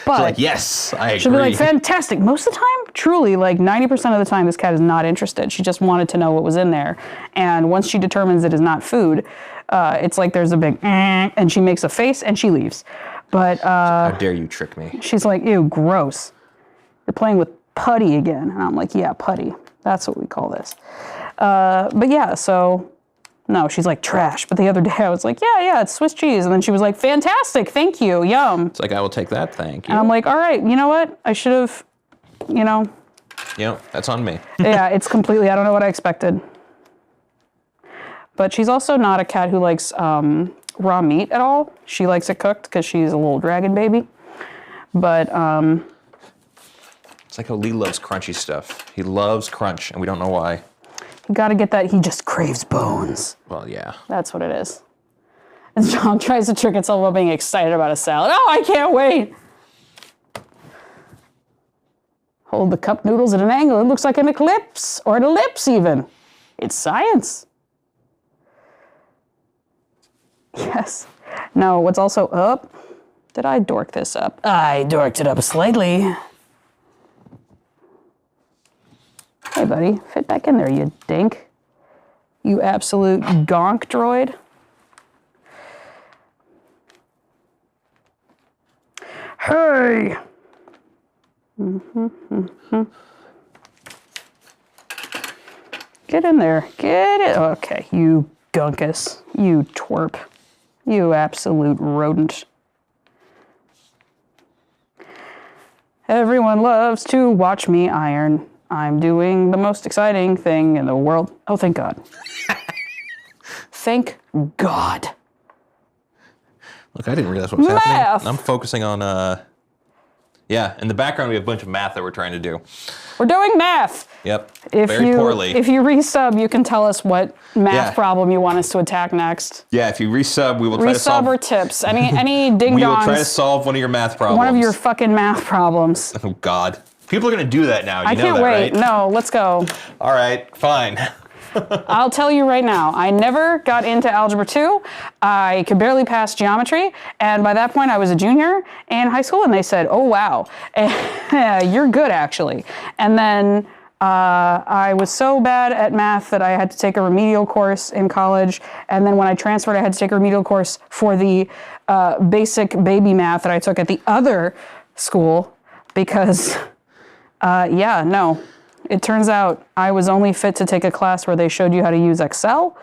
But like, yes, I agree. she'll be like, fantastic. Most of the time, truly, like 90% of the time, this cat is not interested. She just wanted to know what was in there. And once she determines it is not food, it's like there's a big and she makes a face and she leaves. But How dare you trick me? she's like, ew, gross. You're playing with putty again. And I'm like, yeah, putty. That's what we call this. But yeah, so no, she's like trash. But the other day I was like, yeah, it's Swiss cheese. And then she was like, fantastic, thank you, yum. It's like, I will take that, thank you. And I'm like, all right, you know what? I should have, That's on me. yeah, it's completely, I don't know what I expected. But she's also not a cat who likes raw meat at all. She likes it cooked because she's a little dragon baby. But It's like how Lee loves crunchy stuff. He loves crunch, and we don't know why. you gotta get that, he just craves bones. Well, yeah. That's what it is. And John tries to trick itself about being excited about a salad. Oh, I can't wait. Hold the cup noodles at an angle. It looks like an eclipse, or an ellipse even. It's science. Yes. No, what's also up? Did I dork this up? I dorked it up slightly. Hey, buddy, fit back in there, you dink. You absolute gonk droid. Hey! Get in there. Get it. Okay, you gunkus. You twerp. You absolute rodent. Everyone loves to watch me iron. I'm doing the most exciting thing in the world. Oh, thank God. Thank God. Look, I didn't realize what was Math. happening. I'm focusing on Yeah, in the background we have a bunch of math that we're trying to do. We're doing math. Yep, very poorly. If you resub, you can tell us what math Yeah. problem you want us to attack next. Yeah, if you resub, we will try to solve. Resub or tips. Any ding we will try to dongs. solve one of your math problems. One of your fucking math problems. Oh God, people are gonna do that now. You I know can't that, wait. right? No, let's go. All right, fine. I'll tell you right now, I never got into Algebra 2. I could barely pass geometry. And by that point, I was a junior in high school. And they said, oh, wow, you're good, actually. And then I was so bad at math that I had to take a remedial course in college. And then when I transferred, I had to take a remedial course for the basic baby math that I took at the other school because, no. It turns out I was only fit to take a class where they showed you how to use Excel.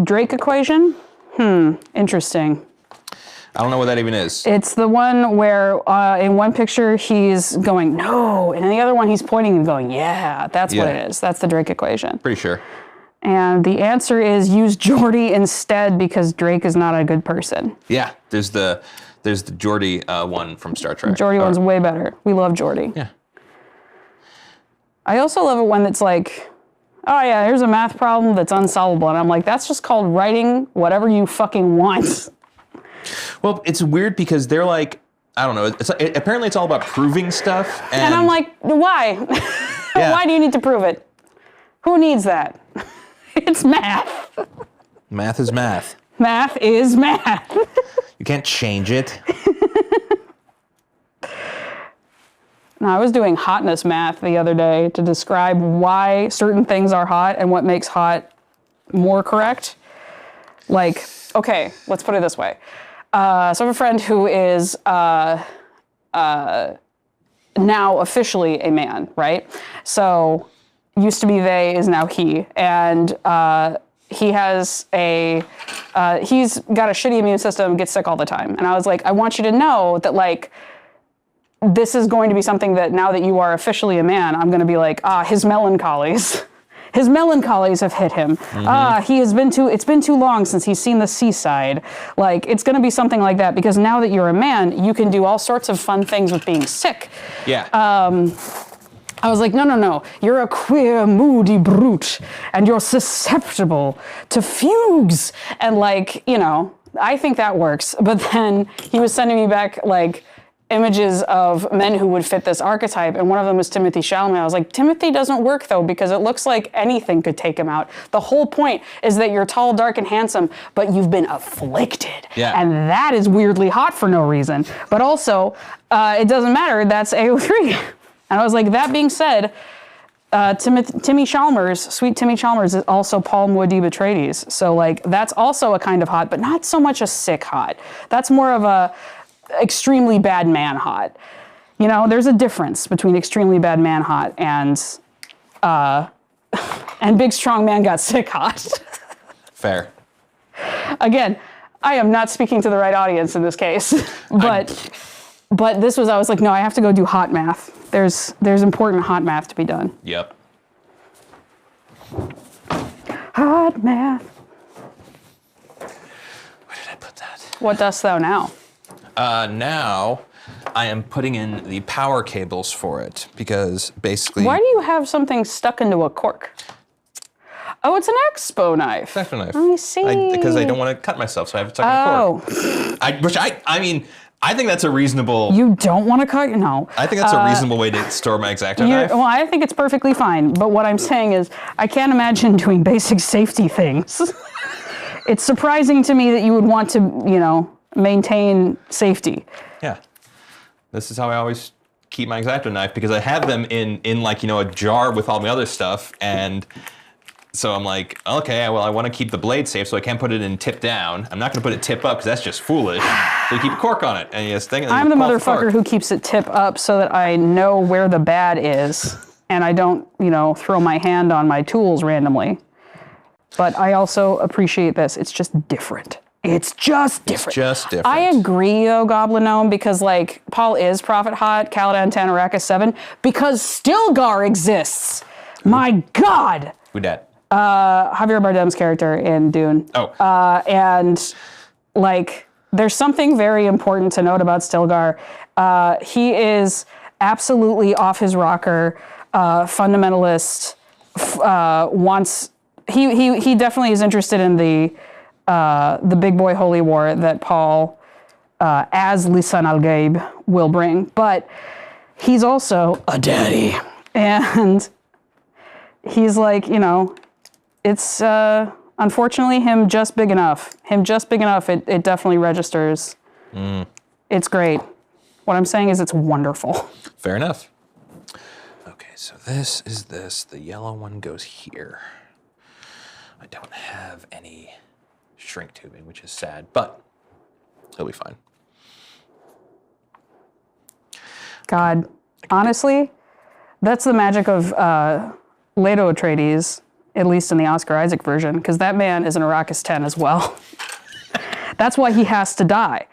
Drake equation? Interesting. I don't know what that even is. It's the one where in one picture he's going, no, and in the other one he's pointing and going, yeah, that's what Yeah. it is. That's the Drake equation. Pretty sure. And the answer is use Geordie instead because Drake is not a good person. Yeah, there's the Geordie one from Star Trek. Geordie one's way better. We love Geordie. Yeah. I also love it when it's like, oh yeah, here's a math problem that's unsolvable. And I'm like, that's just called writing whatever you fucking want. Well, it's weird because they're like, I don't know. Apparently it's all about proving stuff. And I'm like, why? Yeah. Why do you need to prove it? Who needs that? It's math. Math is math. Math is math. You can't change it. Now, I was doing hotness math the other day to describe why certain things are hot and what makes hot more correct. Like, okay, let's put it this way. So I have a friend who is now officially a man, right? So used to be they, is now he. And he has he's got a shitty immune system, gets sick all the time. And I was like, I want you to know that, like, this is going to be something that now that you are officially a man, I'm going to be like, his melancholies. His melancholies have hit him. It's been too long since he's seen the seaside. Like, it's going to be something like that because now that you're a man, you can do all sorts of fun things with being sick. Yeah. I was like, no. You're a queer, moody brute, and you're susceptible to fugues. And, like, I think that works. But then he was sending me back, like, images of men who would fit this archetype, and one of them was Timothy Chalamet. I was like, Timothy doesn't work, though, because it looks like anything could take him out. The whole point is that you're tall, dark, and handsome, but you've been afflicted. Yeah. And that is weirdly hot for no reason. But also, it doesn't matter. That's AO3. And I was like, that being said, Timmy Chalmers, sweet Timmy Chalmers, is also Paul Muad'Dib Atreides. So, like, that's also a kind of hot, but not so much a sick hot. That's more of a extremely bad man hot. There's a difference between extremely bad man hot and big strong man got sick hot. Fair. Again, I am not speaking to the right audience in this case, but this was, I was like, no, I have to go do hot math. There's important hot math to be done. Yep. Hot math. Where did I put that? What dost thou now? Now I am putting in the power cables for it because basically. Why do you have something stuck into a cork? Oh, it's an Expo knife. Extra knife. I see. Because I don't want to cut myself, so I have it stuck in the cork. I think that's a reasonable. You don't want to cut? No. I think that's a reasonable way to store my X-Acto knife. Well, I think it's perfectly fine. But what I'm saying is, I can't imagine doing basic safety things. It's surprising to me that you would want to, maintain safety. Yeah. This is how I always keep my X-Acto knife because I have them in like, a jar with all my other stuff. And so I'm like, okay, well, I want to keep the blade safe, so I can't put it in tip down. I'm not going to put it tip up because that's just foolish. So you keep a cork on it. And you just think, I'm the motherfucker who keeps it tip up so that I know where the bad is and I don't, throw my hand on my tools randomly. But I also appreciate this. It's just different. It's just different. I agree, though, Goblin Gnome, because, like, Paul is Prophet Hot, Caladan Tanaraka 7, because Stilgar exists. My God! Who dat? Javier Bardem's character in Dune. Oh. And, like, there's something very important to note about Stilgar. He is absolutely off his rocker, fundamentalist. He definitely is interested in the big boy holy war that Paul, as Lisan al-Gaib, will bring. But he's also a daddy, and he's like, it's unfortunately him just big enough. It definitely registers. It's great. What I'm saying is it's wonderful. Fair enough. Okay, so this is this. The yellow one goes here. I don't have any shrink tubing, which is sad, but he'll be fine. God, honestly, that's the magic of Leto Atreides, at least in the Oscar Isaac version, because that man is an Arrakis 10 as well. That's why he has to die.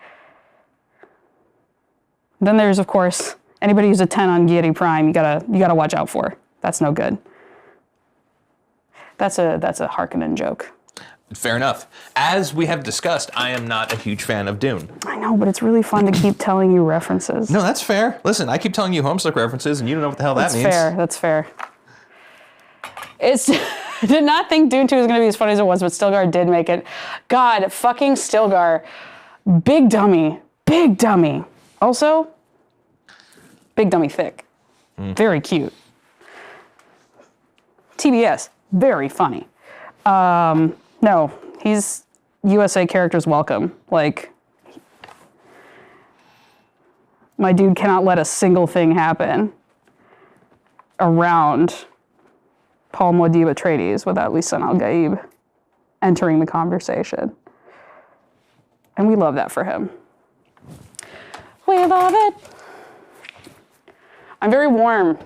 Then there's, of course, anybody who's a 10 on Giedi Prime, you gotta watch out for. That's no good. That's a Harkonnen joke. Fair enough. As we have discussed, I am not a huge fan of Dune. I know, but it's really fun to keep telling you references. No, that's fair. Listen, I keep telling you Homestuck references, and you don't know what the hell that means. That's fair. I did not think Dune 2 was going to be as funny as it was, but Stilgar did make it. God, fucking Stilgar. Big dummy. Also, big dummy thick. Very cute. TBS, very funny. No, he's USA characters welcome. Like, my dude cannot let a single thing happen around Paul Muad'Dib Atreides without Lisan al-Gaib entering the conversation. And we love that for him. We love it. I'm very warm.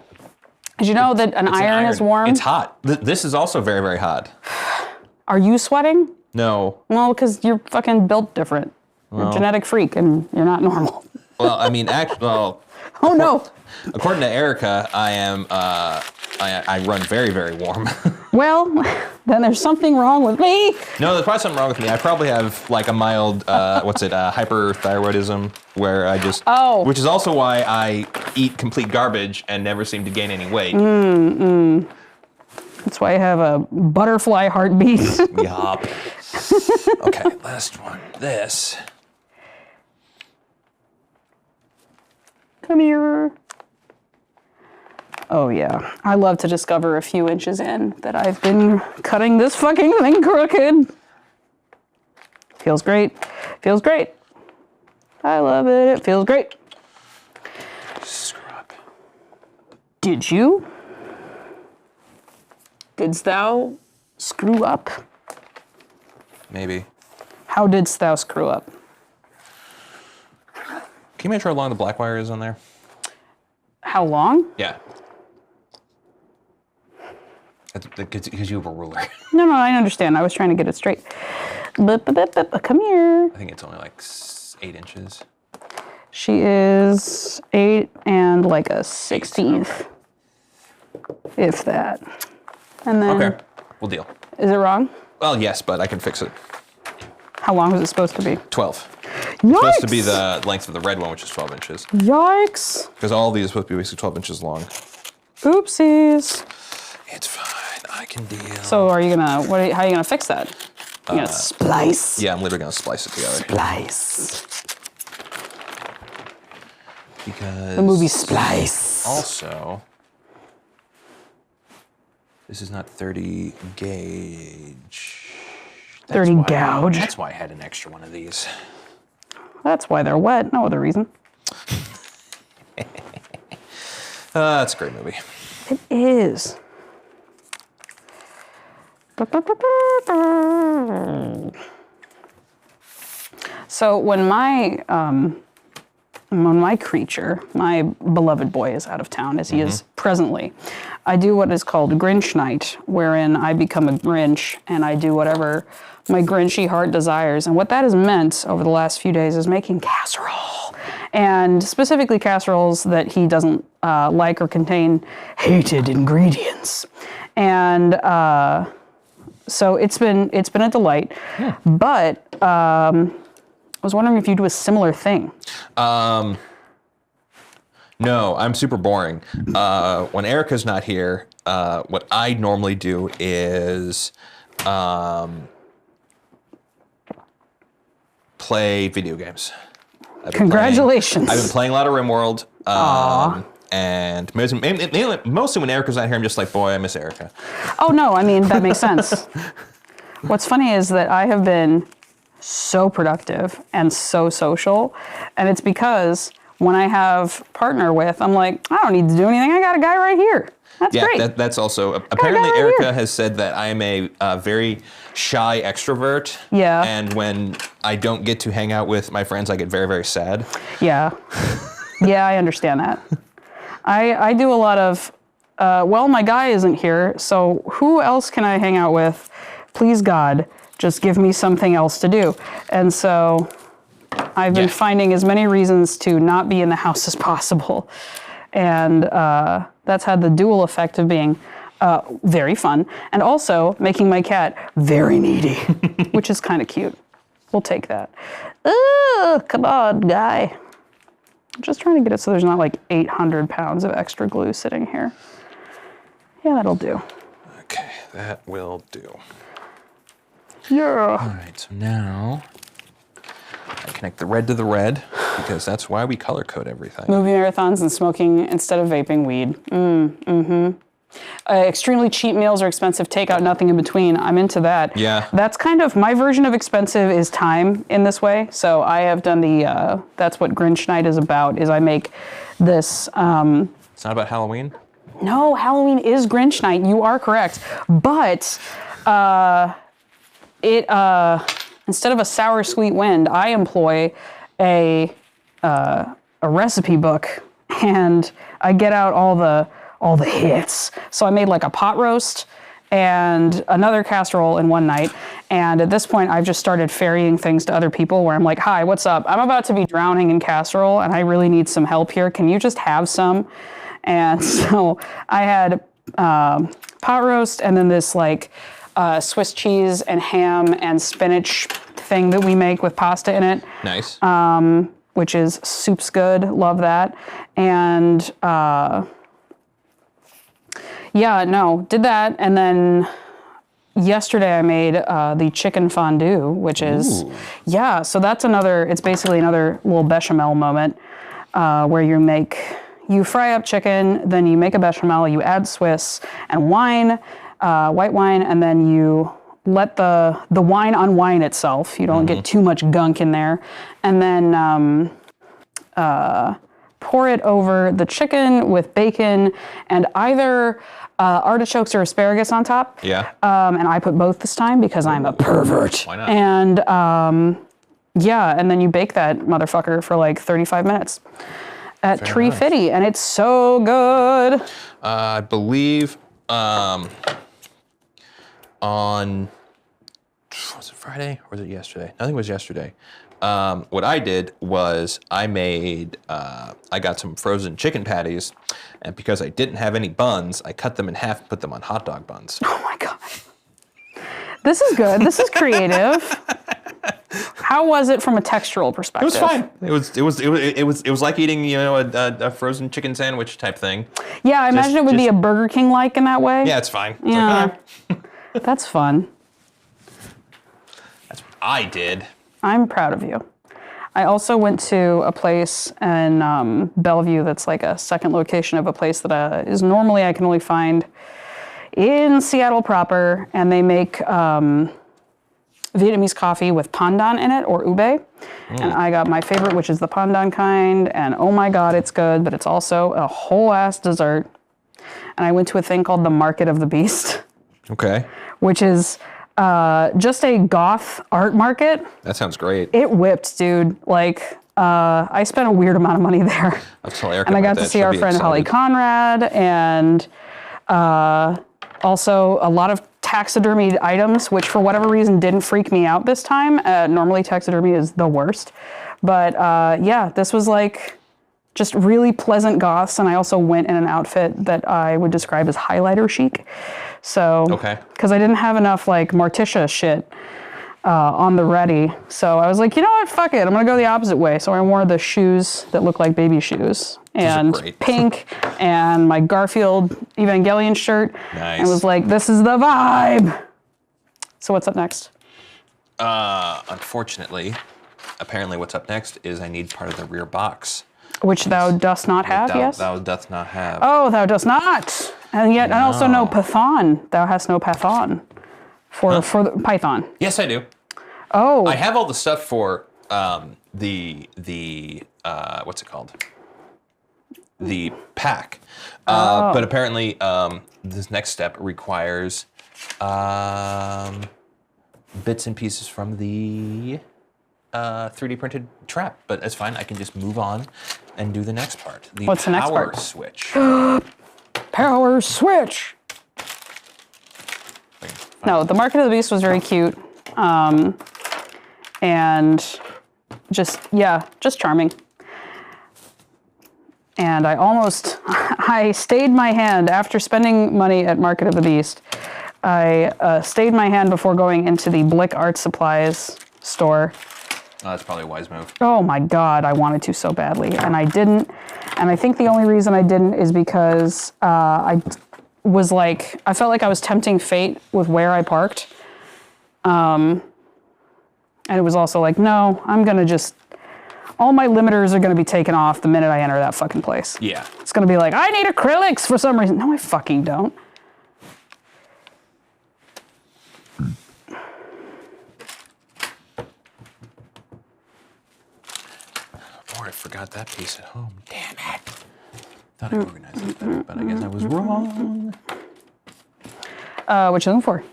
Did you know that an iron is warm? It's hot. This is also very, very hot. Are you sweating? No. Well, because you're fucking built different. You're a genetic freak and you're not normal. Well, I mean, Oh no. According to Erica, I am. I run very, very warm. Well, then there's something wrong with me. No, there's probably something wrong with me. I probably have like a mild, hyperthyroidism, where I just. Oh. Which is also why I eat complete garbage and never seem to gain any weight. That's why I have a butterfly heartbeat. Yup. Okay, last one. This. Come here. Oh yeah, I love to discover a few inches in that I've been cutting this fucking thing crooked. Feels great. I love it. It feels great. Screw up. Did you? Didst thou screw up? Maybe. How didst thou screw up? Can you make sure how long the black wire is on there? How long? Yeah. Because you have a ruler. No, I understand. I was trying to get it straight. Come here. I think it's only like 8 inches. She is 8 and like a 16th, if that. And then, Okay, we'll deal. Is it wrong? Well, yes, but I can fix it. How long was it supposed to be? 12. Yikes! It's supposed to be the length of the red one, which is 12 inches. Yikes! Because all of these are supposed to be basically 12 inches long. Oopsies. It's fine. I can deal. So are you gonna, how are you gonna fix that? You gonna splice? Yeah, I'm literally going to splice it together. Splice. Because The movie Splice. also, this is not 30 gauge. 30 gouge. That's why I had an extra one of these. That's why they're wet. No other reason. That's a great movie. It is. So when my creature, my beloved boy, is out of town, as he is presently, I do what is called Grinch Night, wherein I become a Grinch and I do whatever my Grinchy heart desires. And what that has meant over the last few days is making casserole, and specifically casseroles that he doesn't like or contain hated ingredients. And so it's been a delight. But was wondering if you do a similar thing. No, I'm super boring. When Erica's not here, what I normally do is play video games. Congratulations. I've been playing a lot of RimWorld. And mostly when Erica's not here, I'm just like, boy, I miss Erica. Oh, no, I mean, that makes sense. What's funny is that I have been so productive and so social, and it's because when I have partner with, I'm like, I don't need to do anything. I got a guy right here. That's great. Yeah, that's also, apparently right Erica here. has said that I am a very shy extrovert. Yeah. And when I don't get to hang out with my friends, I get very, very sad. Yeah. Yeah, I understand that. I do a lot of, well, my guy isn't here, so who else can I hang out with? Please, God, just give me something else to do. And so I've been finding as many reasons to not be in the house as possible. And that's had the dual effect of being very fun and also making my cat very needy, which is kind of cute. We'll take that. Ooh, come on, guy. I'm just trying to get it so there's not like 800 pounds of extra glue sitting here. Yeah, that'll do. Okay, that will do. Yeah. All right, so now I connect the red to the red because that's why we color code everything. Movie marathons and smoking instead of vaping weed. Extremely cheap meals or expensive takeout, nothing in between. I'm into that. Yeah. That's kind of, my version of expensive is time in this way. So I have done the, that's what Grinch Night is about, is I make this, It's not about Halloween? no, Halloween is Grinch Night. You are correct. But instead of a sour sweet wind, I employ a recipe book, and I get out all the hits. So I made like a pot roast and another casserole in one night. And at this point, I've just started ferrying things to other people where I'm like, hi, what's up? I'm about to be drowning in casserole and I really need some help here. Can you just have some? And so I had pot roast and then this like Swiss cheese and ham and spinach thing that we make with pasta in it. Nice. Which is soup's good. Love that. And did that. And then yesterday I made the chicken fondue, which is, so that's it's basically another little bechamel moment where you fry up chicken, then you make a bechamel, you add Swiss and wine, white wine, and then you let the wine unwind itself. You don't get too much gunk in there. And then pour it over the chicken with bacon and either artichokes or asparagus on top. Yeah. And I put both this time because I'm a pervert. Why not? And and then you bake that motherfucker for like 35 minutes at Tree Fitty, and it's so good. I believe on, was it Friday or was it yesterday? I think it was yesterday. What I did was I got some frozen chicken patties, and because I didn't have any buns, I cut them in half and put them on hot dog buns. Oh my God. This is good. This is creative. How was it from a textural perspective? It was fine. It was like eating, a frozen chicken sandwich type thing. Yeah, I imagine it would be a Burger King like in that way. Yeah, it's fine. It's Yeah. like, That's fun. that's what I did. I'm proud of you. I also went to a place in Bellevue that's like a second location of a place that is normally I can only find in Seattle proper, and they make Vietnamese coffee with pandan in it, or ube. And I got my favorite, which is the pandan kind, and oh my God, it's good, but it's also a whole ass dessert. And I went to a thing called the Market of the Beast, Okay. which is just a goth art market. That sounds great. It whipped, dude. Like, I spent a weird amount of money there. I'll tell Erica And I about got to that. see She'll our be friend Holly excited. Conrad, and also a lot of taxidermied items, which for whatever reason didn't freak me out this time. Normally taxidermy is the worst. But this was like just really pleasant goths, and I also went in an outfit that I would describe as highlighter chic. So, Okay. because I didn't have enough like Morticia shit. on the ready. So I was like, you know what, fuck it, I'm gonna go the opposite way. So I wore the shoes that look like baby shoes and great. pink and my Garfield Evangelion shirt. Nice. And was like, this is the vibe. So what's up next? Unfortunately, apparently what's up next is I need part of the rear box. Which thou dost not have, yes? Thou doth not have. Oh, thou dost not. And yet, and also no Python. Thou hast no Python for the Python. Yes, I do. Oh, I have all the stuff for the what's it called? The pack. But apparently this next step requires bits and pieces from the 3D printed trap. But that's fine. I can just move on and do the next part. What's the next power part? switch. power switch. No, the Market of the Beast was very cute. And just charming. And I stayed my hand after spending money at Market of the Beast. I stayed my hand before going into the Blick Art Supplies store. Oh, that's probably a wise move. Oh my God, I wanted to so badly, and I didn't. And I think the only reason I didn't is because I felt like I was tempting fate with where I parked. And it was also like, no, I'm gonna all my limiters are gonna be taken off the minute I enter that fucking place. Yeah. It's gonna be like, I need acrylics for some reason. No, I fucking don't. Oh, I forgot that piece at home. Damn it. Thought I organized it better, but I guess I was wrong. What you looking for?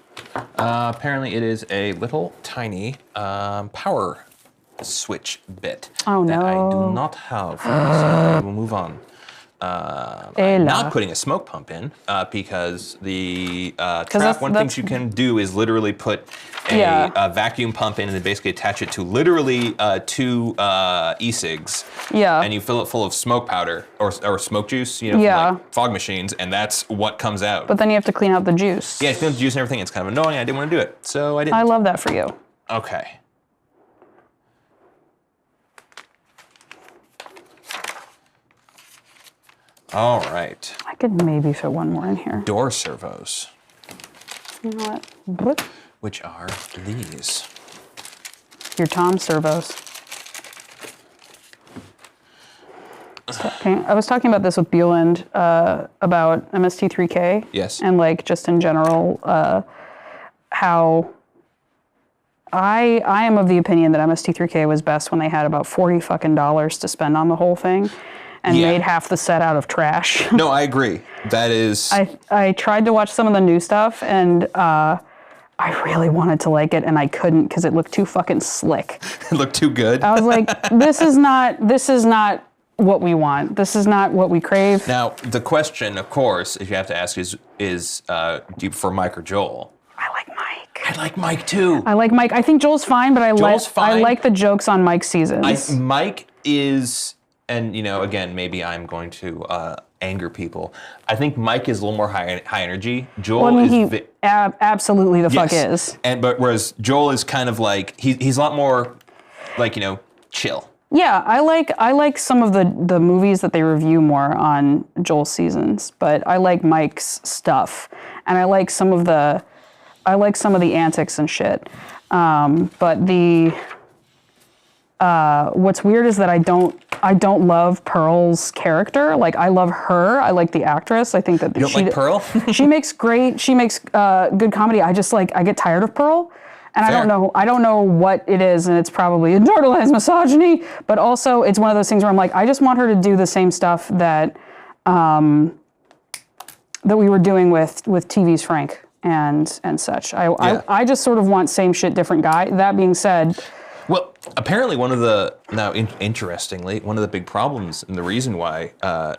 Apparently it is a little tiny power switch bit Oh, that I no. do not have. So we'll move on. I'm not putting a smoke pump in because the trap, one thing you can do is literally put a vacuum pump in and then basically attach it to literally two e-cigs. Yeah. And you fill it full of smoke powder or smoke juice, from like fog machines, and that's what comes out. But then you have to clean out the juice. Yeah, it's clean out the juice and everything. It's kind of annoying. I didn't want to do it, so I didn't. I love that for you. Okay. All right. I could maybe fit one more in here. Door servos, You know what? Bloop. which are these. Your Tom servos. I was talking about this with Bueland about MST3K. Yes. And just in general, how I am of the opinion that MST3K was best when they had about $40 fucking to spend on the whole thing, and Yeah. made half the set out of trash. No, I agree. That is. I tried to watch some of the new stuff, and I really wanted to like it, and I couldn't because it looked too fucking slick. It looked too good. I was like, this is not what we want. This is not what we crave. Now, the question, of course, if you have to ask is do you prefer Mike or Joel? I like Mike. I like Mike too. I like Mike. I think Joel's fine, but I fine. like the jokes on Mike's seasons. Mike is, and again, maybe I'm going to anger people. I think Mike is a little more high energy. Joel well, I mean, is he absolutely the fuck is. But whereas Joel is kind of like he's a lot more like chill. Yeah, I like some of the movies that they review more on Joel's seasons, but I like Mike's stuff, and I like some of the antics and shit. But the what's weird is that I don't love Pearl's character. Like, I love her. I like the actress. I think that You don't like Pearl? she makes good comedy. I get tired of Pearl. And Fair. I don't know what it is, and it's probably internalized misogyny, but also it's one of those things where I'm like, I just want her to do the same stuff that that we were doing with TV's Frank and such. I just sort of want same shit, different guy. That being said, Well, apparently interestingly, one of the big problems and the reason why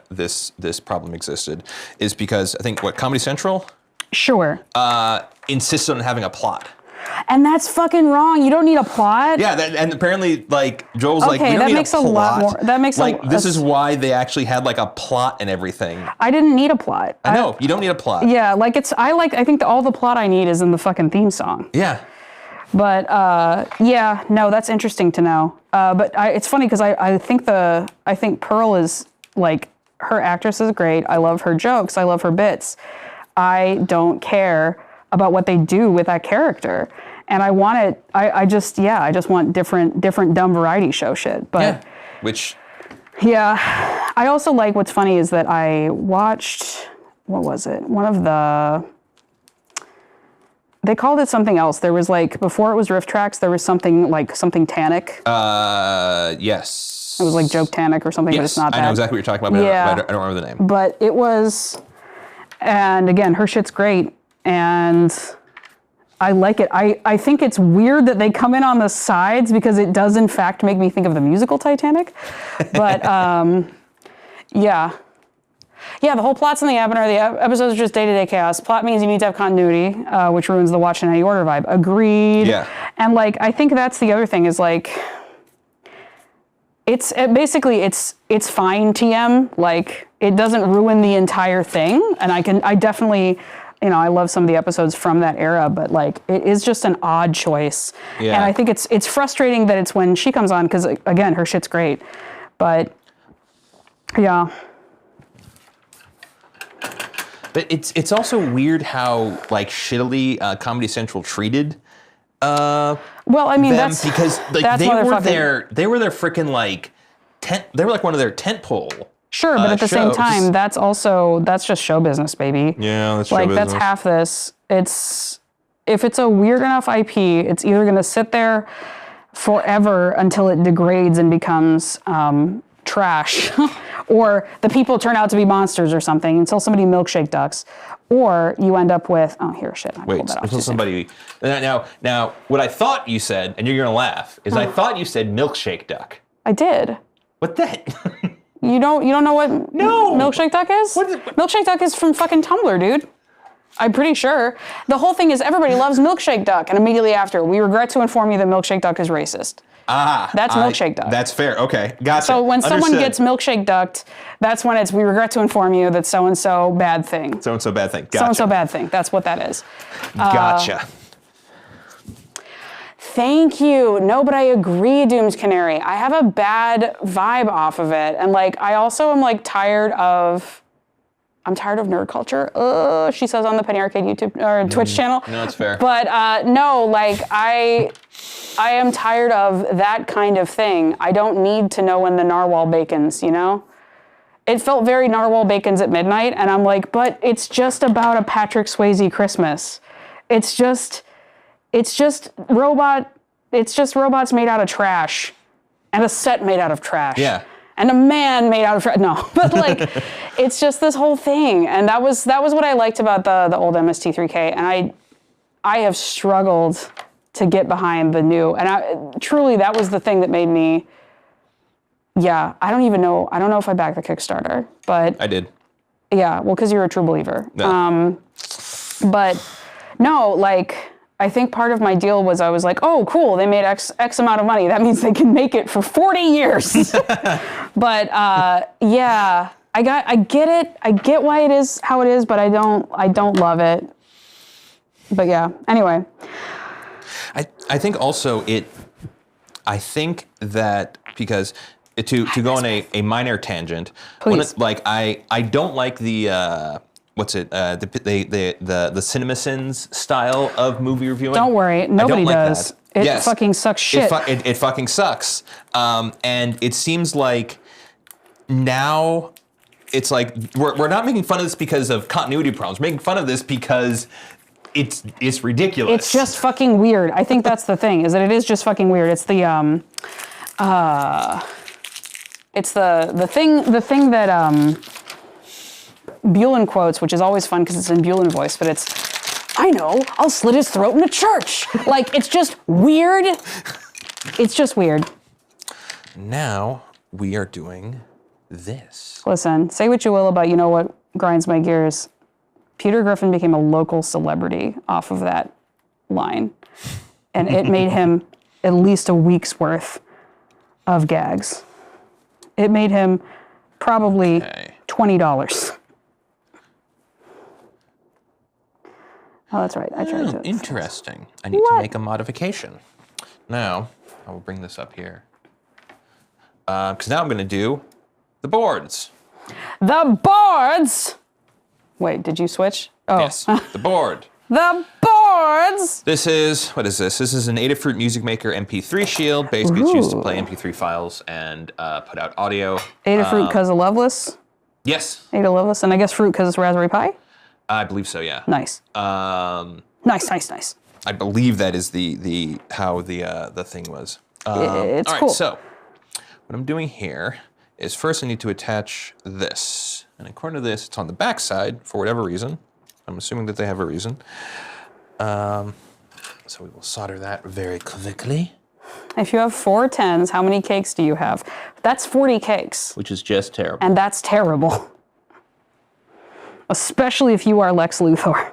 this problem existed is because I think Comedy Central sure. insists on having a plot. And that's fucking wrong. You don't need a plot. Yeah, and apparently, Joel's we Okay, don't that need makes a a lot plot. more- that makes this is why they actually had a plot and everything. I didn't need a plot. I know you don't need a plot. Yeah, I think all the plot I need is in the fucking theme song. Yeah. But yeah, no, that's interesting to know. But it's funny because I think Pearl is like, her actress is great. I love her jokes. I love her bits. I don't care about what they do with that character. And I want it. I just want different dumb variety show shit. But Yeah. Which, yeah, I also like, what's funny is that I watched, what was it? One of the, they called it something else. There was like, before it was Riff Tracks, there was something like something Tannic. yes. It was like Joke Tannic or something, but it's not that. I know exactly what you're talking about, but Yeah. I don't remember the name. But it was, and again, her shit's great, and I like it. I think it's weird that they come in on the sides because it does in fact make me think of the musical Titanic. But yeah. Yeah, the whole plot's in the Avatar. The episodes are just day-to-day chaos. Plot means you need to have continuity, which ruins the watch in any order vibe. Agreed. Yeah. And like, I think that's the other thing is like, it's fine TM. Like, it doesn't ruin the entire thing. And I definitely, I love some of the episodes from that era, but like, it is just an odd choice. Yeah. And I think it's frustrating that it's when she comes on, because again, her shit's great. But yeah. But it's also weird how like shittily Comedy Central treated Well, I mean, them, that's because like that's they were motherfucking- their freaking like they were like one of their tentpole. Sure, but at the same shows. time, that's just show business, baby. Yeah, that's show like that's business. half this. If it's a weird enough IP, it's either going to sit there forever until it degrades and becomes trash, or the people turn out to be monsters or something until somebody milkshake ducks, or you end up with I Wait, pulled that off until too soon. somebody now what I thought you said, and you're gonna laugh, is I thought you said milkshake duck. I did. What that? You don't know what No. milkshake duck is? What is- Milkshake duck is from fucking Tumblr, dude. I'm pretty sure. The whole thing is everybody loves milkshake duck, and immediately after, we regret to inform you that milkshake duck is racist. That's milkshake duck. That's fair. Okay, gotcha. So when someone Understood. gets milkshake ducked, that's when we regret to inform you that so and so bad thing. so and so bad thing. Gotcha. So and so bad thing. That's what that is. Gotcha. Thank you. No, but I agree, Dooms Canary. I have a bad vibe off of it. And like, I also am like tired of nerd culture. She says on the Penny Arcade YouTube or Twitch channel. No, it's fair. But no, like I am tired of that kind of thing. I don't need to know when the narwhal bacons, It felt very narwhal bacons at midnight, and I'm like, but it's just about a Patrick Swayze Christmas. It's just robots made out of trash, and a set made out of trash. Yeah. And a man made out of trash. No, but like, it's just this whole thing, and that was what I liked about the old MST3K, and I have struggled to get behind the new, and truly that was the thing that made me. Yeah, I don't know if I backed the Kickstarter, but I did. yeah, well, because you're a true believer. No. But no, like, I think part of my deal was I was like, oh, cool, they made X amount of money. That means they can make it for 40 years. But yeah, I get it. I get why it is how it is, but I don't love it. But yeah, anyway. I think also I think that because to go on a minor tangent, Please. I don't like the what's it the CinemaSins style of movie reviewing. Don't worry, nobody does. That. It fucking sucks shit. It fucking sucks. And it seems like now it's like we're not making fun of this because of continuity problems. We're making fun of this because it's ridiculous. It's just fucking weird. I think that's the thing, is that it is just fucking weird. It's the thing that Buellin quotes, which is always fun because it's in Buellin voice, but it's, I know, I'll slit his throat in a church. Like, it's just weird. It's just weird. Now we are doing this. Listen, say what you will about, what grinds my gears. Peter Griffin became a local celebrity off of that line. And it made him at least a week's worth of gags. It made him probably Okay. $20. Oh, that's right. I tried to. Interesting. I need to make a modification. Now, I will bring this up here. Because now I'm going to do the boards. The boards! Wait, did you switch? Oh. Yes, the board. The boards! This is, what is this? This is an Adafruit Music Maker MP3 shield. Basically, it's used to play MP3 files and put out audio. Adafruit because of Loveless? Yes, Ada Loveless, and I guess Fruit because it's Raspberry Pi? I believe so, yeah. Nice. Nice. I believe that is the how the thing was. It's all right, cool. so what I'm doing here is first I need to attach this. And according to this, it's on the back side for whatever reason. I'm assuming that they have a reason. So we will solder that very quickly. If you have 4 10s, how many cakes do you have? That's 40 cakes. Which is just terrible. And that's terrible. Especially if you are Lex Luthor.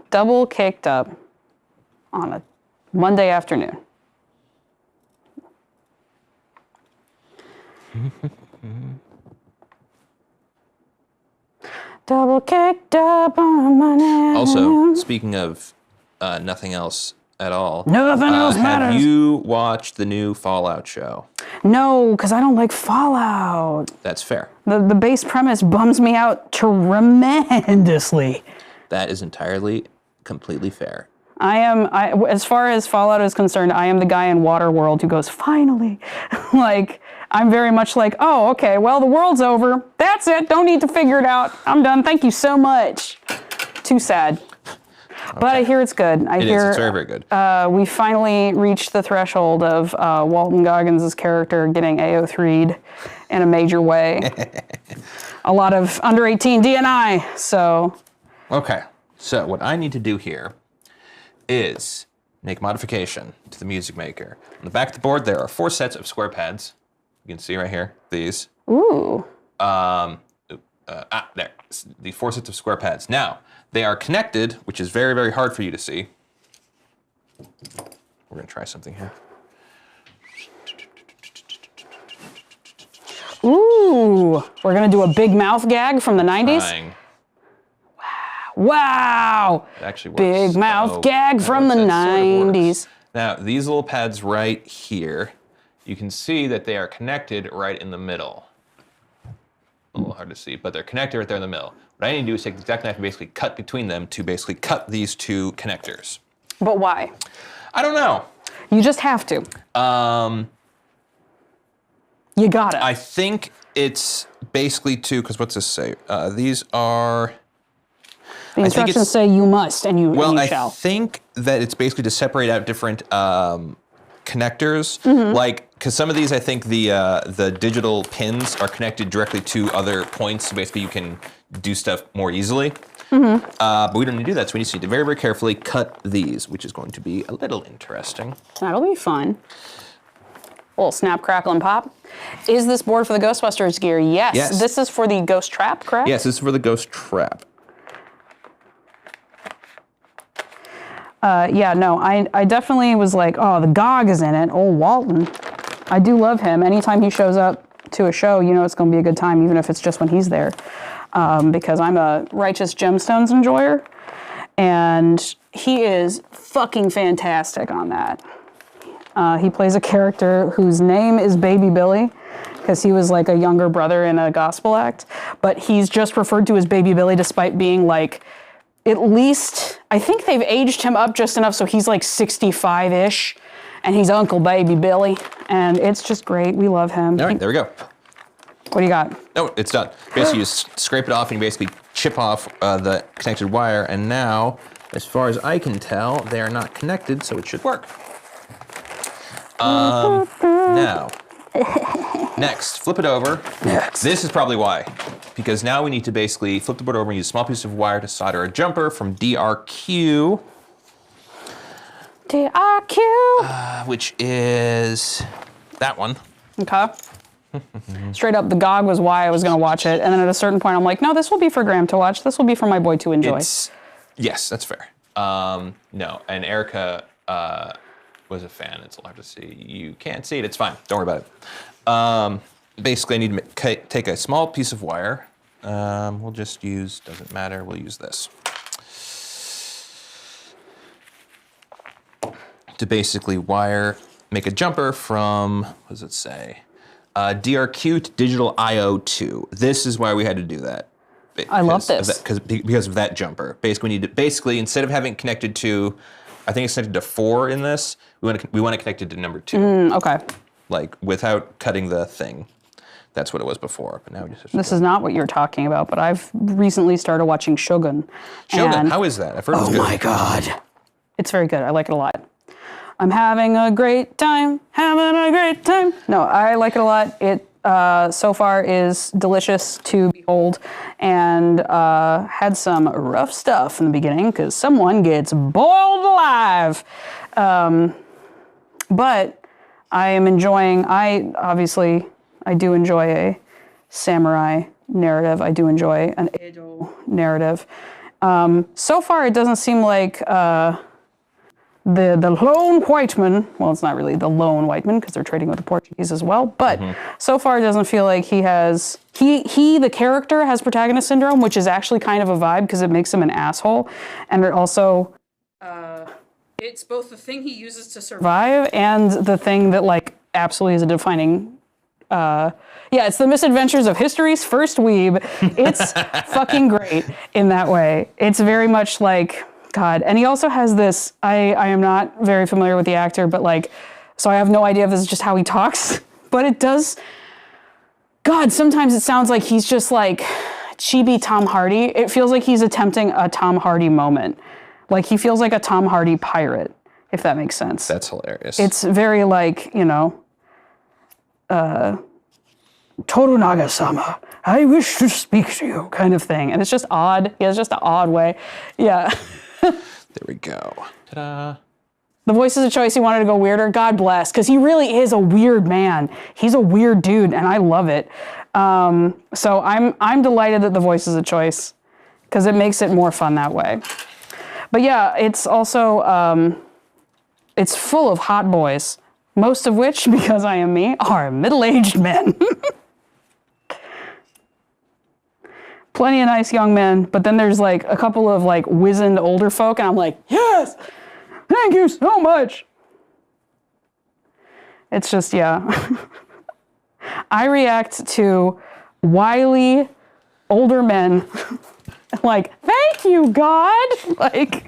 Double caked up on a Monday afternoon. Double caked up on a Monday afternoon. Also, speaking of nothing else at all. Nothing else matters. Have you watched the new Fallout show? No, because I don't like Fallout. That's fair. The base premise bums me out tremendously. That is entirely, completely fair. As far as Fallout is concerned, I am the guy in Waterworld who goes, finally. Like, I'm very much like, oh, okay, well, the world's over. That's it. Don't need to figure it out. I'm done. Thank you so much. Too sad. Okay. But I hear it's good. It's very, very good. We finally reached the threshold of Walton Goggins' character getting AO3'd in a major way. A lot of under 18 DNI, so. Okay, so what I need to do here is make modification to the Music Maker. On the back of the board, there are 4 sets of square pads. You can see right here, these. Ooh. There, the 4 sets of square pads. Now, they are connected, which is very, very hard for you to see. We're gonna try something here. Ooh, we're gonna do a big mouth gag from the 90s? Trying. Wow! It actually works. Big mouth gag from the that sort of 90s. works. Now, these little pads right here, you can see that they are connected right in the middle. A little hard to see, but they're connected right there in the middle. What I need to do is take the exact knife and basically cut between them to basically cut these 2 connectors. But why? I don't know. You just have to. You gotta. I think it's basically because what's this say? These are... The instructions say you must, and you, well, and you I shall. think that it's basically to separate out different connectors. Like, because some of these, I think the digital pins are connected directly to other points, so basically you can do stuff more easily. But we don't need to do that, so we just need to very, very carefully cut these, which is going to be a little interesting. That'll be fun. A little snap, crackle, and pop. Is this board for the Ghostbusters gear? Yes. Yes. This is for the Ghost Trap, correct? Yes, this is for the Ghost Trap. Yeah, no, I definitely was like, oh, the GOG is in it. Oh, Walton. I do love him. Anytime he shows up to a show, you know it's going to be a good time, even if it's just when he's there. Because I'm a Righteous Gemstones enjoyer. And he is fucking fantastic on that. He plays a character whose name is Baby Billy, because he was like a younger brother in a gospel act. But he's just referred to as Baby Billy despite being like, at least, I think they've aged him up just enough so he's like 65-ish, and he's Uncle Baby Billy, and it's just great. We love him. All right, there we go. What do you got? Oh, it's done. Basically, you just scrape it off and you basically chip off the connected wire, and now, as far as I can tell, they are not connected, so it should work. Now, next, flip it over. Next. This is probably why. Because now we need to basically flip the board over and use a small piece of wire to solder a jumper from DRQ. DRQ! Which is that one. Okay. Straight up, the GOG was why I was going to watch it, and then at a certain point I'm like, no, this will be for Graham to watch. This will be for my boy to enjoy. Yes, that's fair. No, and Erica was a fan. It's hard to see. You can't see it. It's fine. Don't worry about it. basically I need to take a small piece of wire. We'll just use, doesn't matter, we'll use this. To basically make a jumper from, what does it say? DRQ to digital IO2. This is why we had to do that. I love this. Because of that jumper. Basically, we need to, instead of having connected to, I think it's connected to 4 in this, we want to connect it to number 2. Okay. Like, without cutting the thing. That's what it was before, but now we just... This is not what you're talking about, but I've recently started watching Shogun. Shogun, how is that? I've heard it's good. Oh my God. It's very good. I like it a lot. I'm having a great time, No, I like it a lot. It so far is delicious to behold, and had some rough stuff in the beginning because someone gets boiled alive. But I am enjoying, I do enjoy a samurai narrative. I do enjoy an Edo narrative. So far, it doesn't seem like the lone white man, well, it's not really the lone white man because they're trading with the Portuguese as well, but so far it doesn't feel like he has, the character has protagonist syndrome, which is actually kind of a vibe because it makes him an asshole. And it also, it's both the thing he uses to survive and the thing that like absolutely is a defining, it's the misadventures of history's first weeb. It's fucking great in that way. It's very much like, God, and he also has this, I am not very familiar with the actor, but like, so I have no idea if this is just how he talks, but it does, God, sometimes it sounds like he's just like chibi Tom Hardy. It feels like he's attempting a Tom Hardy moment. Like he feels like a Tom Hardy pirate, if that makes sense. That's hilarious. It's very like, Torunaga-sama, I wish to speak to you, kind of thing. And it's just odd. He has just an odd way. Yeah. There we go. Ta-da. The voice is a choice. He wanted to go weirder. God bless, because he really is a weird man. He's a weird dude, and I love it. So I'm delighted that the voice is a choice, because it makes it more fun that way. But yeah, it's also it's full of hot boys, most of which, because I am me, are middle-aged men. Plenty of nice young men, but then there's like a couple of like wizened older folk, and I'm like, yes, thank you so much. It's just, yeah. I react to wily older men like, thank you, God. Like,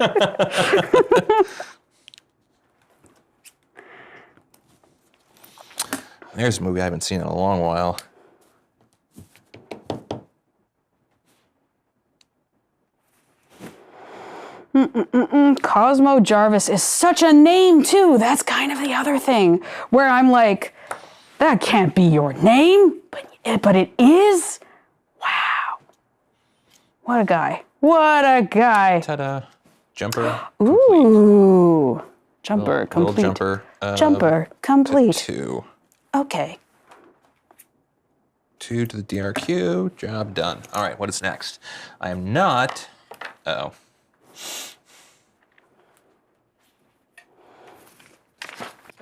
there's a movie I haven't seen in a long while. Cosmo Jarvis is such a name too. That's kind of the other thing where I'm like, that can't be your name, but it is. Wow. What a guy. What a guy. Ta-da. Jumper. Ooh. Jumper complete. Little jumper. Jumper complete. 2. Okay. 2 to the DRQ. Job done. All right, what is next? I am not. Uh-oh.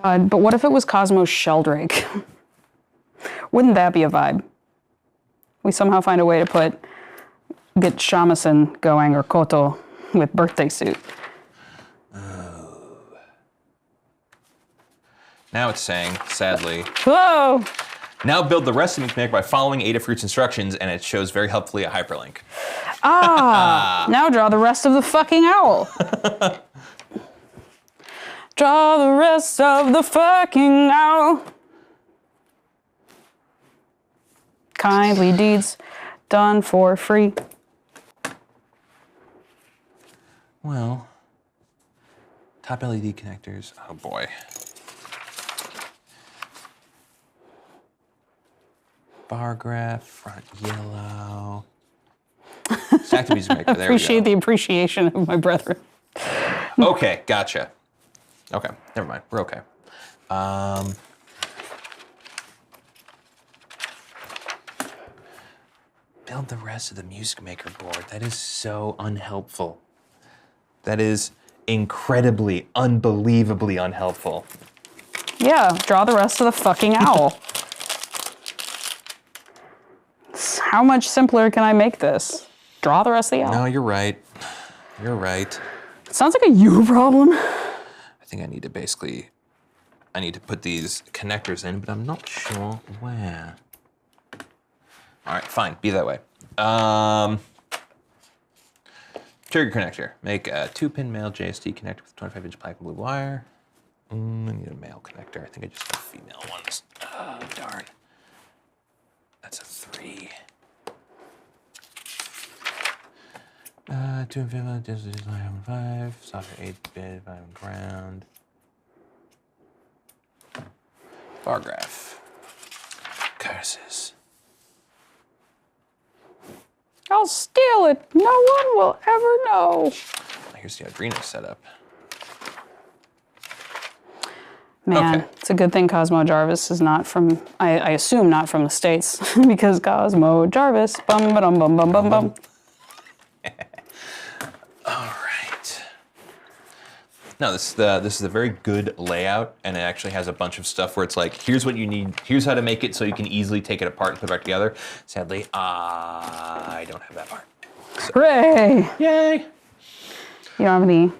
God, but what if it was Cosmo Sheldrake? Wouldn't that be a vibe? We somehow find a way to get Shamisen going, or Koto with birthday suit. Oh. Now it's saying, sadly, Whoa! now build the rest of the Connect by following Adafruit's instructions, and it shows very helpfully a hyperlink. Now draw the rest of the fucking owl. Draw the rest of the fucking owl. Kindly deeds done for free. Well, top LED connectors. Oh boy. Bar graph, front yellow. Stack music maker. There Appreciate we the appreciation of my brethren. go. Okay, gotcha. Okay, never mind. We're okay. Build the rest of the music maker board. That is so unhelpful. That is incredibly, unbelievably unhelpful. Yeah, draw the rest of the fucking owl. how much simpler can I make this? Draw the rest of the L. No, you're right. You're right. Sounds like a you problem. I think I need to put these connectors in, but I'm not sure where. All right, fine, be that way. Trigger connector. Make a 2-pin male JST connector with 25-inch black and blue wire. I need a male connector. I think I just have female ones. Oh, darn. That's a 3. 2 and 5, solder 8-bit, 5 ground. Bar graph. Curses. I'll steal it. No one will ever know. Here's the Arduino setup. Man, Okay. it's a good thing Cosmo Jarvis is not from, I assume not from the States, because Cosmo Jarvis, bum ba dum bum bum bum bum. All right. No, this is a very good layout, and it actually has a bunch of stuff where it's like, here's what you need, here's how to make it so you can easily take it apart and put it back together. Sadly, I don't have that part. Hooray! Yay! You don't have any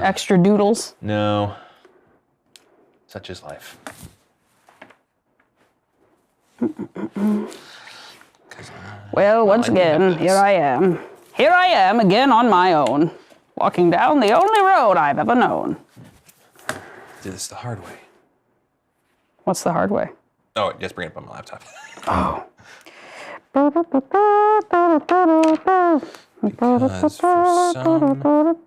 extra doodles? No. Such is life. 'Cause Well, once I do have again, this. here I am. Here I am again on my own, walking down the only road I've ever known. do this the hard way. What's the hard way? Oh, just bring it up on my laptop. Because for some,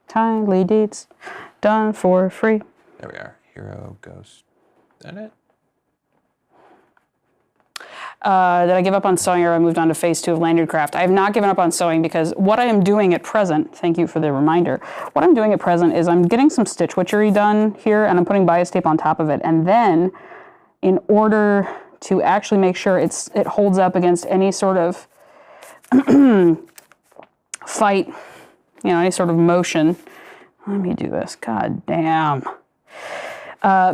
Kindly deeds done for free. there we are. Hero Ghost. Is that it? Did I give up on sewing or I moved on to phase 2 of Lanyardcraft? I have not given up on sewing because what I am doing at present, thank you for the reminder, what I'm doing at present is I'm getting some stitch witchery done here and I'm putting bias tape on top of it. And then in order to actually make sure it holds up against any sort of fight, any sort of motion. Let me do this, god damn.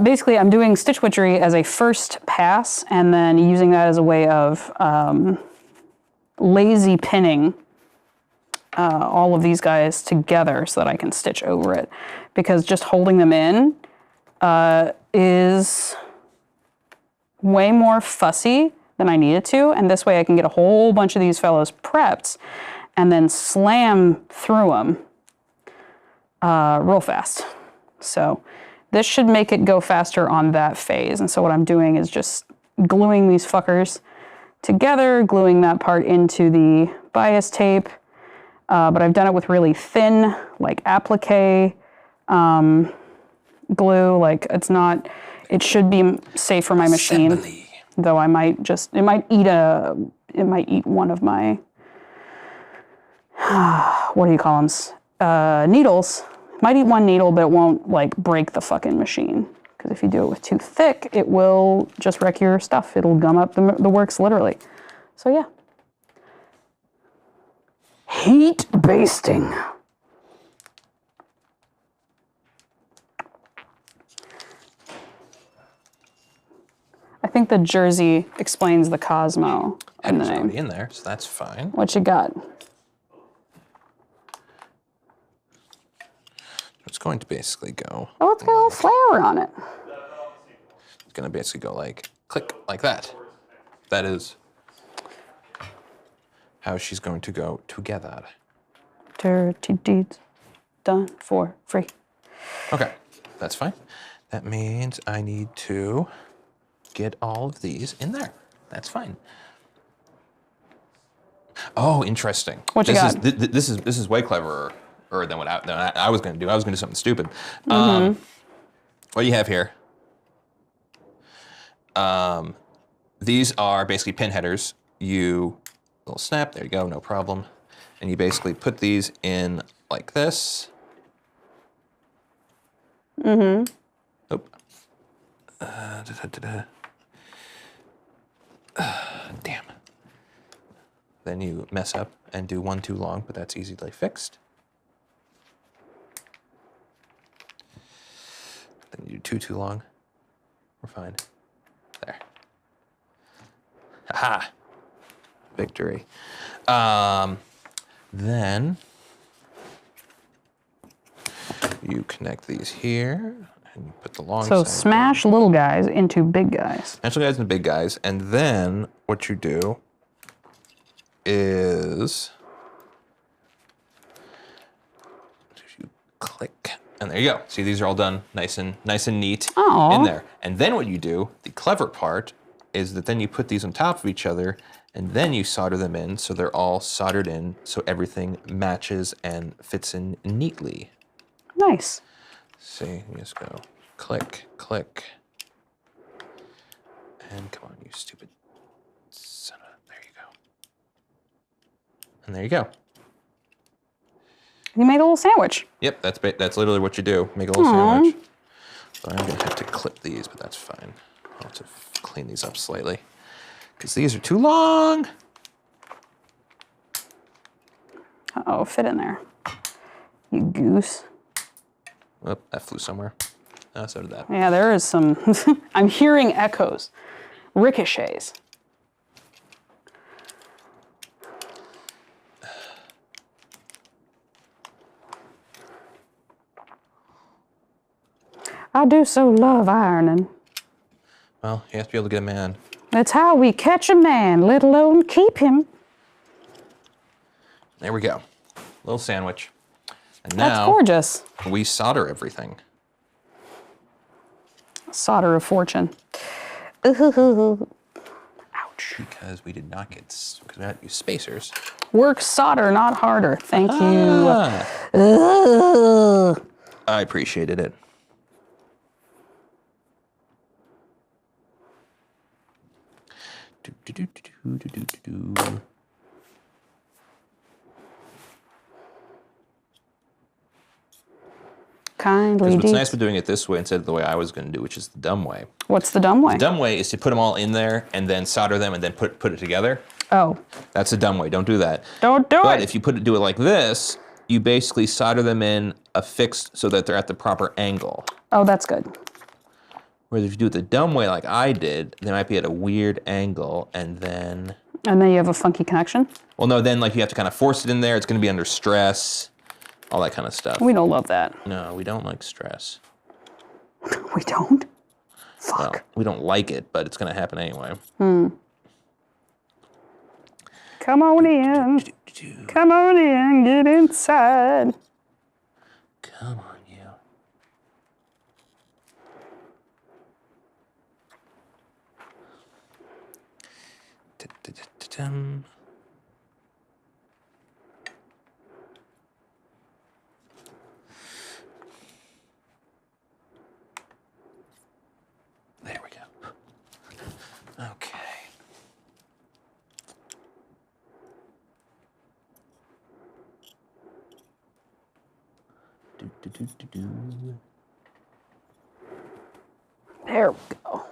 Basically, I'm doing stitch witchery as a first pass and then using that as a way of lazy pinning all of these guys together so that I can stitch over it. Because just holding them in is way more fussy than I need it to, and this way I can get a whole bunch of these fellows prepped and then slam through them real fast. So this should make it go faster on that phase. And so what I'm doing is just gluing these fuckers together, gluing that part into the bias tape. But I've done it with really thin, like applique glue. Like it should be safe for my machine. Assembly. Though it might eat one of my, what do you call them? Needles. Might eat one needle, but it won't like break the fucking machine. Because if you do it with too thick, it will just wreck your stuff. It'll gum up the works literally. So yeah. Heat basting. I think the jersey explains the Cosmo in the It's name. already in there, so that's fine. What you got? It's going to basically go. Oh, it's got a little flower on it. It's going to basically go like click like that. That is how she's going to go together. Dirty deeds done for free. Okay, that's fine. That means I need to get all of these in there. That's fine. Oh, interesting. What you got? This is way cleverer than what I was going to do. I was going to do something stupid. What you have here? These are basically pin headers. You little snap. There you go. No problem. And you basically put these in like this. Oop. Damn. Then you mess up and do one too long, but that's easily fixed. too long. We're fine. There. Aha! Victory. Then you connect these here, and you put the long So side. smash little guys into big guys. Smash the guys and the big guys, and then what you do is you click, and there you go. See, these are all done nice and neat Aw. in there. And then what you do, the clever part, is that then you put these on top of each other, and then you solder them in so they're all soldered in, so everything matches and fits in neatly. Nice. See, you just go click, click, and come on, you stupid son of a, there you go. And there you go. You made a little sandwich. Yep, that's literally what you do. Make a little sandwich. So I'm gonna have to clip these, but that's fine. I'll have to clean these up slightly because these are too long. Uh-oh, fit in there. You goose. Oh, that flew somewhere. Oh, so did that. Yeah, there is some, I'm hearing echoes, ricochets. I do so love ironing. Well, you have to be able to get a man. It's how we catch a man, let alone keep him. There we go. Little sandwich. And That's now gorgeous. we solder everything. Solder of fortune. Ooh. Ouch. Because we did not get, because we had to use spacers. Work solder, not harder. Thank you. Ah, Ugh. I appreciated it. Do. Kindly Because what's deeds. nice with doing it this way instead of the way I was going to do, which is the dumb way. What's the dumb way? The dumb way is to put them all in there and then solder them and then put it together. Oh, That's the dumb way. Don't do that. don't do But it. if you do it like this, you basically solder them in affixed so that they're at the proper angle. Oh, that's good. Whereas if you do it the dumb way like I did, they might be at a weird angle and then, And then you have a funky connection. well, no, then like you have to kind of force it in there. It's going to be under stress, all that kind of stuff. We don't love that. No, we don't like stress. We don't? Fuck. Well, we don't like it, but it's going to happen anyway. Come on in. Come on in. Get inside. Come on, you. Dum. There we go. Okay. Do. There we go.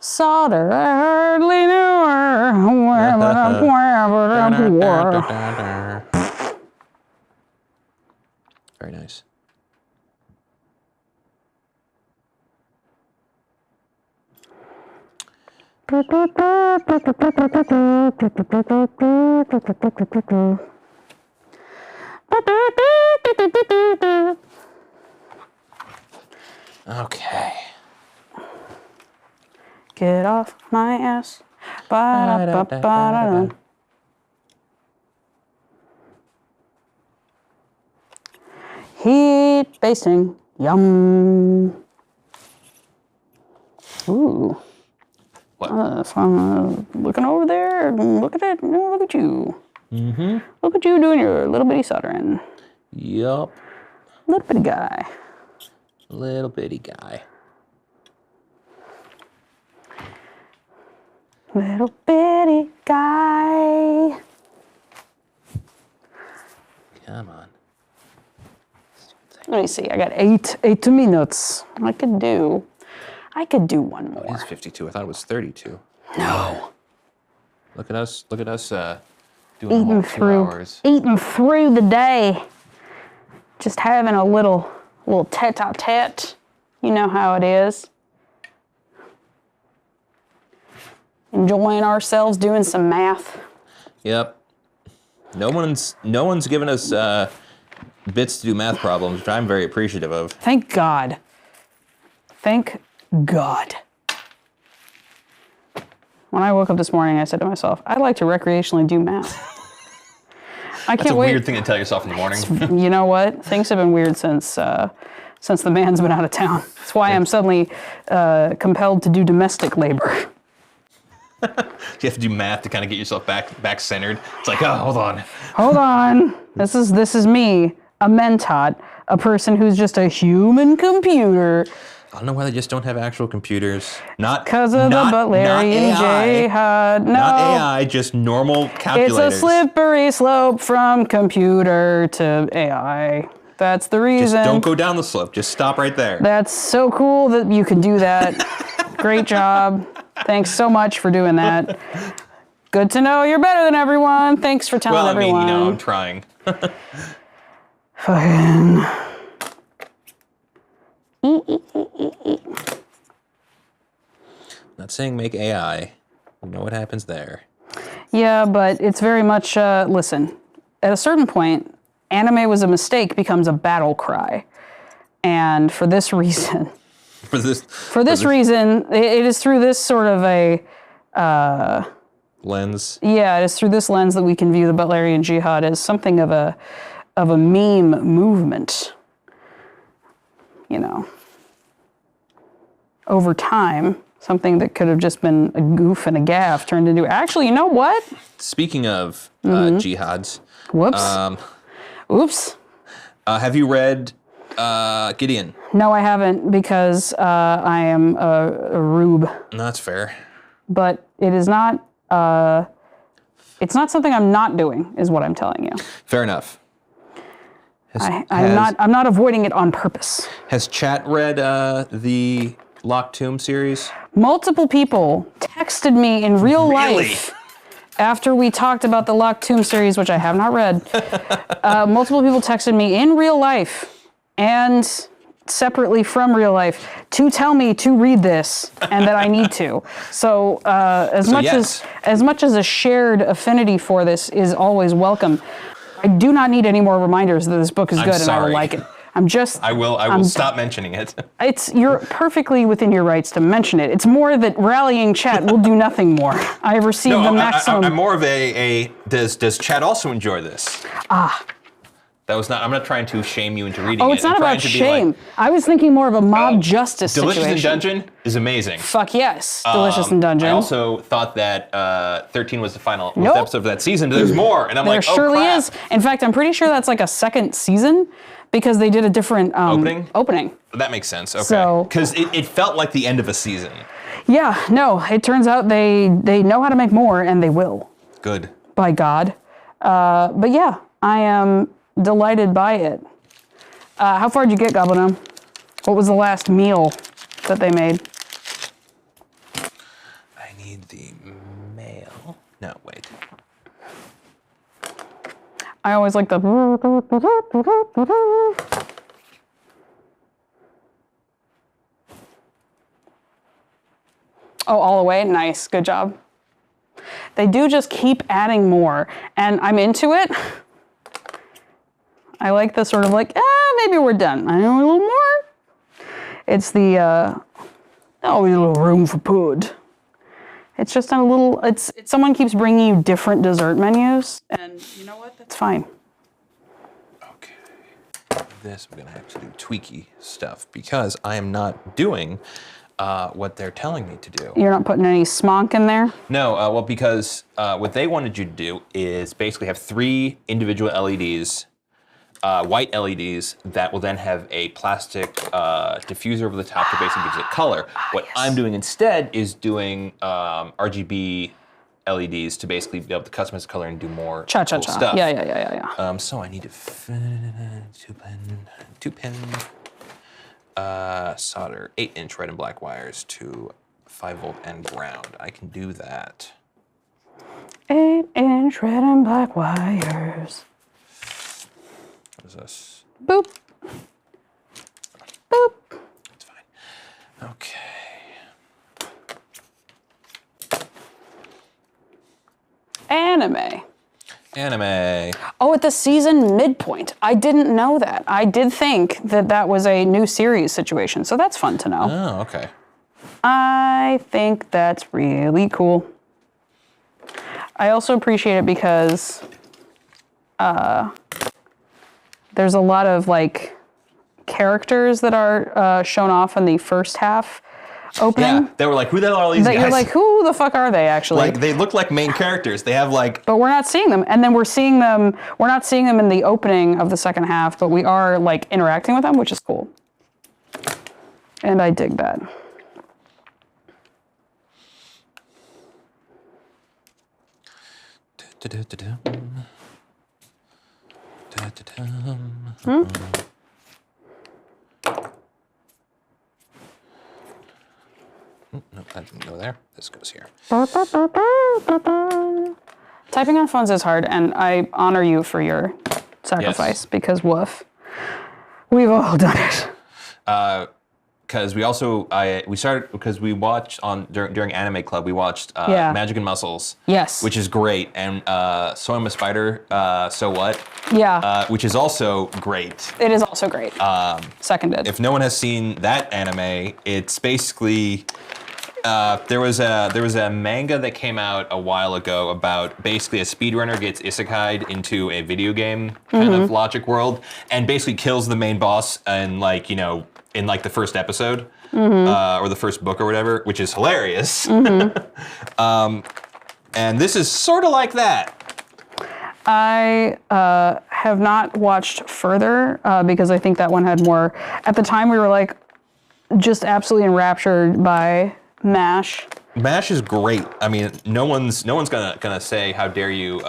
Solder, I hardly knew her. Very nice. Okay. Get off my ass. Ba-da-ba-ba-da-da. Heat basting. Yum. Ooh. What? So I'm looking over there, look at it, look at you. Mm-hmm. Look at you doing your little bitty soldering. Yup. Little bitty guy. Little bitty guy. Little bitty guy. Come on. Let me see, I got eight minutes. I could do one It more. is 52. I thought it was 32. No. Look at us doing the whole 2 hours. Eating through the day. Just having a little little tete-a-tete. You know how it is. Enjoying ourselves doing some math. Yep. No one's given us bits to do math problems, which I'm very appreciative of. Thank God. Thank God. When I woke up this morning, I said to myself, I'd like to recreationally do math. I can't It's a wait. weird thing to tell yourself in the morning. You know what? Things have been weird since the man's been out of town. That's why I'm suddenly compelled to do domestic labor. You have to do math to kind of get yourself back centered. It's like, oh, hold on. Hold on. This is me, a mentat, a person who's just a human computer. I don't know why they just don't have actual computers. Not Because of the Butlerian jihad. No. Not AI, just normal calculators. It's a slippery slope from computer to AI. That's the reason. Just don't go down the slope. Just stop right there. That's so cool that you can do that. Great job. Thanks so much for doing that. Good to know you're better than everyone. Thanks for telling everyone. Well, I mean, I'm trying. Fucking. Not saying make AI. You know what happens there. Yeah, but it's very much, listen, at a certain point, anime was a mistake becomes a battle cry. And for this reason, For this reason, it is through this sort of a, lens. yeah, it is through this lens that we can view the Butlerian Jihad as something of a meme movement. You know, over time, something that could have just been a goof and a gaff turned into, actually, you know what? Speaking of jihads, Whoops. Oops. have you read Gideon? No, I haven't because I am a rube. No, that's fair. But it is not, it's not something I'm not doing, is what I'm telling you. Fair enough. I'm not avoiding it on purpose. Has Chat read the Locked Tomb series? Multiple people texted me in real life after we talked about the Locked Tomb series, which I have not read. Multiple people texted me in real life and separately from real life to tell me to read this and that I need to. So as much as a shared affinity for this is always welcome, I do not need any more reminders that this book is good and I will like it. I will stop mentioning it. You're perfectly within your rights to mention it. It's more that rallying Chat will do nothing more. I have received the maximum. I'm more of does Chat also enjoy this? That was not, I'm not trying to shame you into reading it. Oh, it's not about shame. I was thinking more of a mob justice Delicious situation. in Dungeon is amazing. Fuck yes, Delicious in Dungeon. I also thought that 13 was the final episode of that season. There's more, and I'm like, oh crap. There surely is. In fact, I'm pretty sure that's like a second season because they did a different opening. That makes sense. Okay. So, because it felt like the end of a season. Yeah. No. It turns out they know how to make more, and they will. Good. By God. But yeah, I am delighted by it. How far did you get, Goblin? What was the last meal that they made? I need the mail. No, wait. I always like the. Oh, all the way? Nice. Good job. They do just keep adding more, and I'm into it. I like the sort of like, maybe we're done. I know a little more. It's the, always a little room for food. It's just a little, it's someone keeps bringing you different dessert menus, and you know what? That's fine. Okay. This, we're going to have to do tweaky stuff because I am not doing what they're telling me to do. You're not putting any smonk in there? No, well, because what they wanted you to do is basically have 3 individual LEDs, white LEDs that will then have a plastic diffuser over the top that basically gives it color. What I'm doing instead is doing RGB LEDs to basically be able to customize the color and do more cool stuff. Yeah. So I need to two pin solder 8-inch red and black wires to 5-volt and ground. I can do that. 8-inch red and black wires. What is this? Boop. Okay. Anime. Anime. Oh, at the season midpoint. I didn't know that. I did think that that was a new series situation, so that's fun to know. Oh, okay. I think that's really cool. I also appreciate it because there's a lot of like characters that are shown off in the first half opening. Yeah, they were like, who the hell are these That guys? you're like, who the fuck are they actually? Like, they look like main characters. They have like, But we're not seeing them. And then we're not seeing them in the opening of the second half, but we are like interacting with them, which is cool. And I dig that. No, that didn't go there. This goes here. Typing on phones is hard, and I honor you for your sacrifice because woof. We've all done it. Because we started because we watched during Anime Club, we watched Yeah. Magic and Muscles. Yes. Which is great, and So I'm a Spider, So What? Yeah. Which is also great. It is also great. Seconded. If no one has seen that anime, it's basically there was a manga that came out a while ago about basically a speedrunner gets isekai'd into a video game kind of logic world and basically kills the main boss and in like the first episode or the first book or whatever, which is hilarious. And this is sort of like that. I have not watched further because I think that one had more. At the time, we were like just absolutely enraptured by MASH. MASH is great. I mean, no one's gonna say how dare you.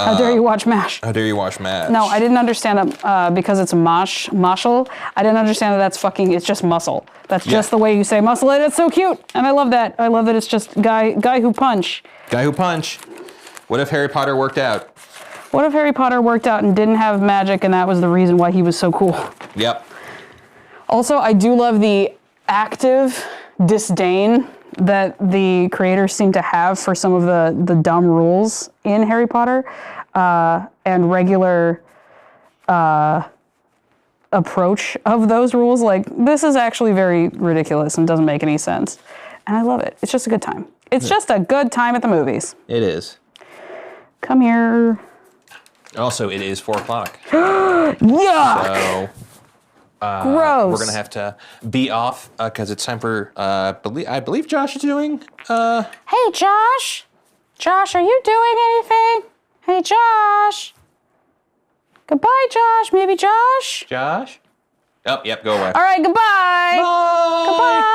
How dare you watch MASH? How dare you watch MASH? No, I didn't understand that because it's mashal. I didn't understand that it's just muscle. That's just the way you say muscle, and it's so cute. And I love that. I love that it's just guy who punch. Guy who punch. What if Harry Potter worked out? What if Harry Potter worked out and didn't have magic, and that was the reason why he was so cool? Yep. Also, I do love the active disdain that the creators seem to have for some of the dumb rules in Harry Potter and regular approach of those rules. Like, this is actually very ridiculous and doesn't make any sense. And I love it. It's just a good time. It's just a good time at the movies. It is. Come here. Also, it is 4 o'clock. Yuck! So Gross. we're gonna have to be off because it's time for I believe Josh is doing. Hey, Josh. Josh, are you doing anything? Hey, Josh. Goodbye, Josh. Maybe Josh. Josh. Oh, yep. Go away. All right, goodbye. Bye. Goodbye.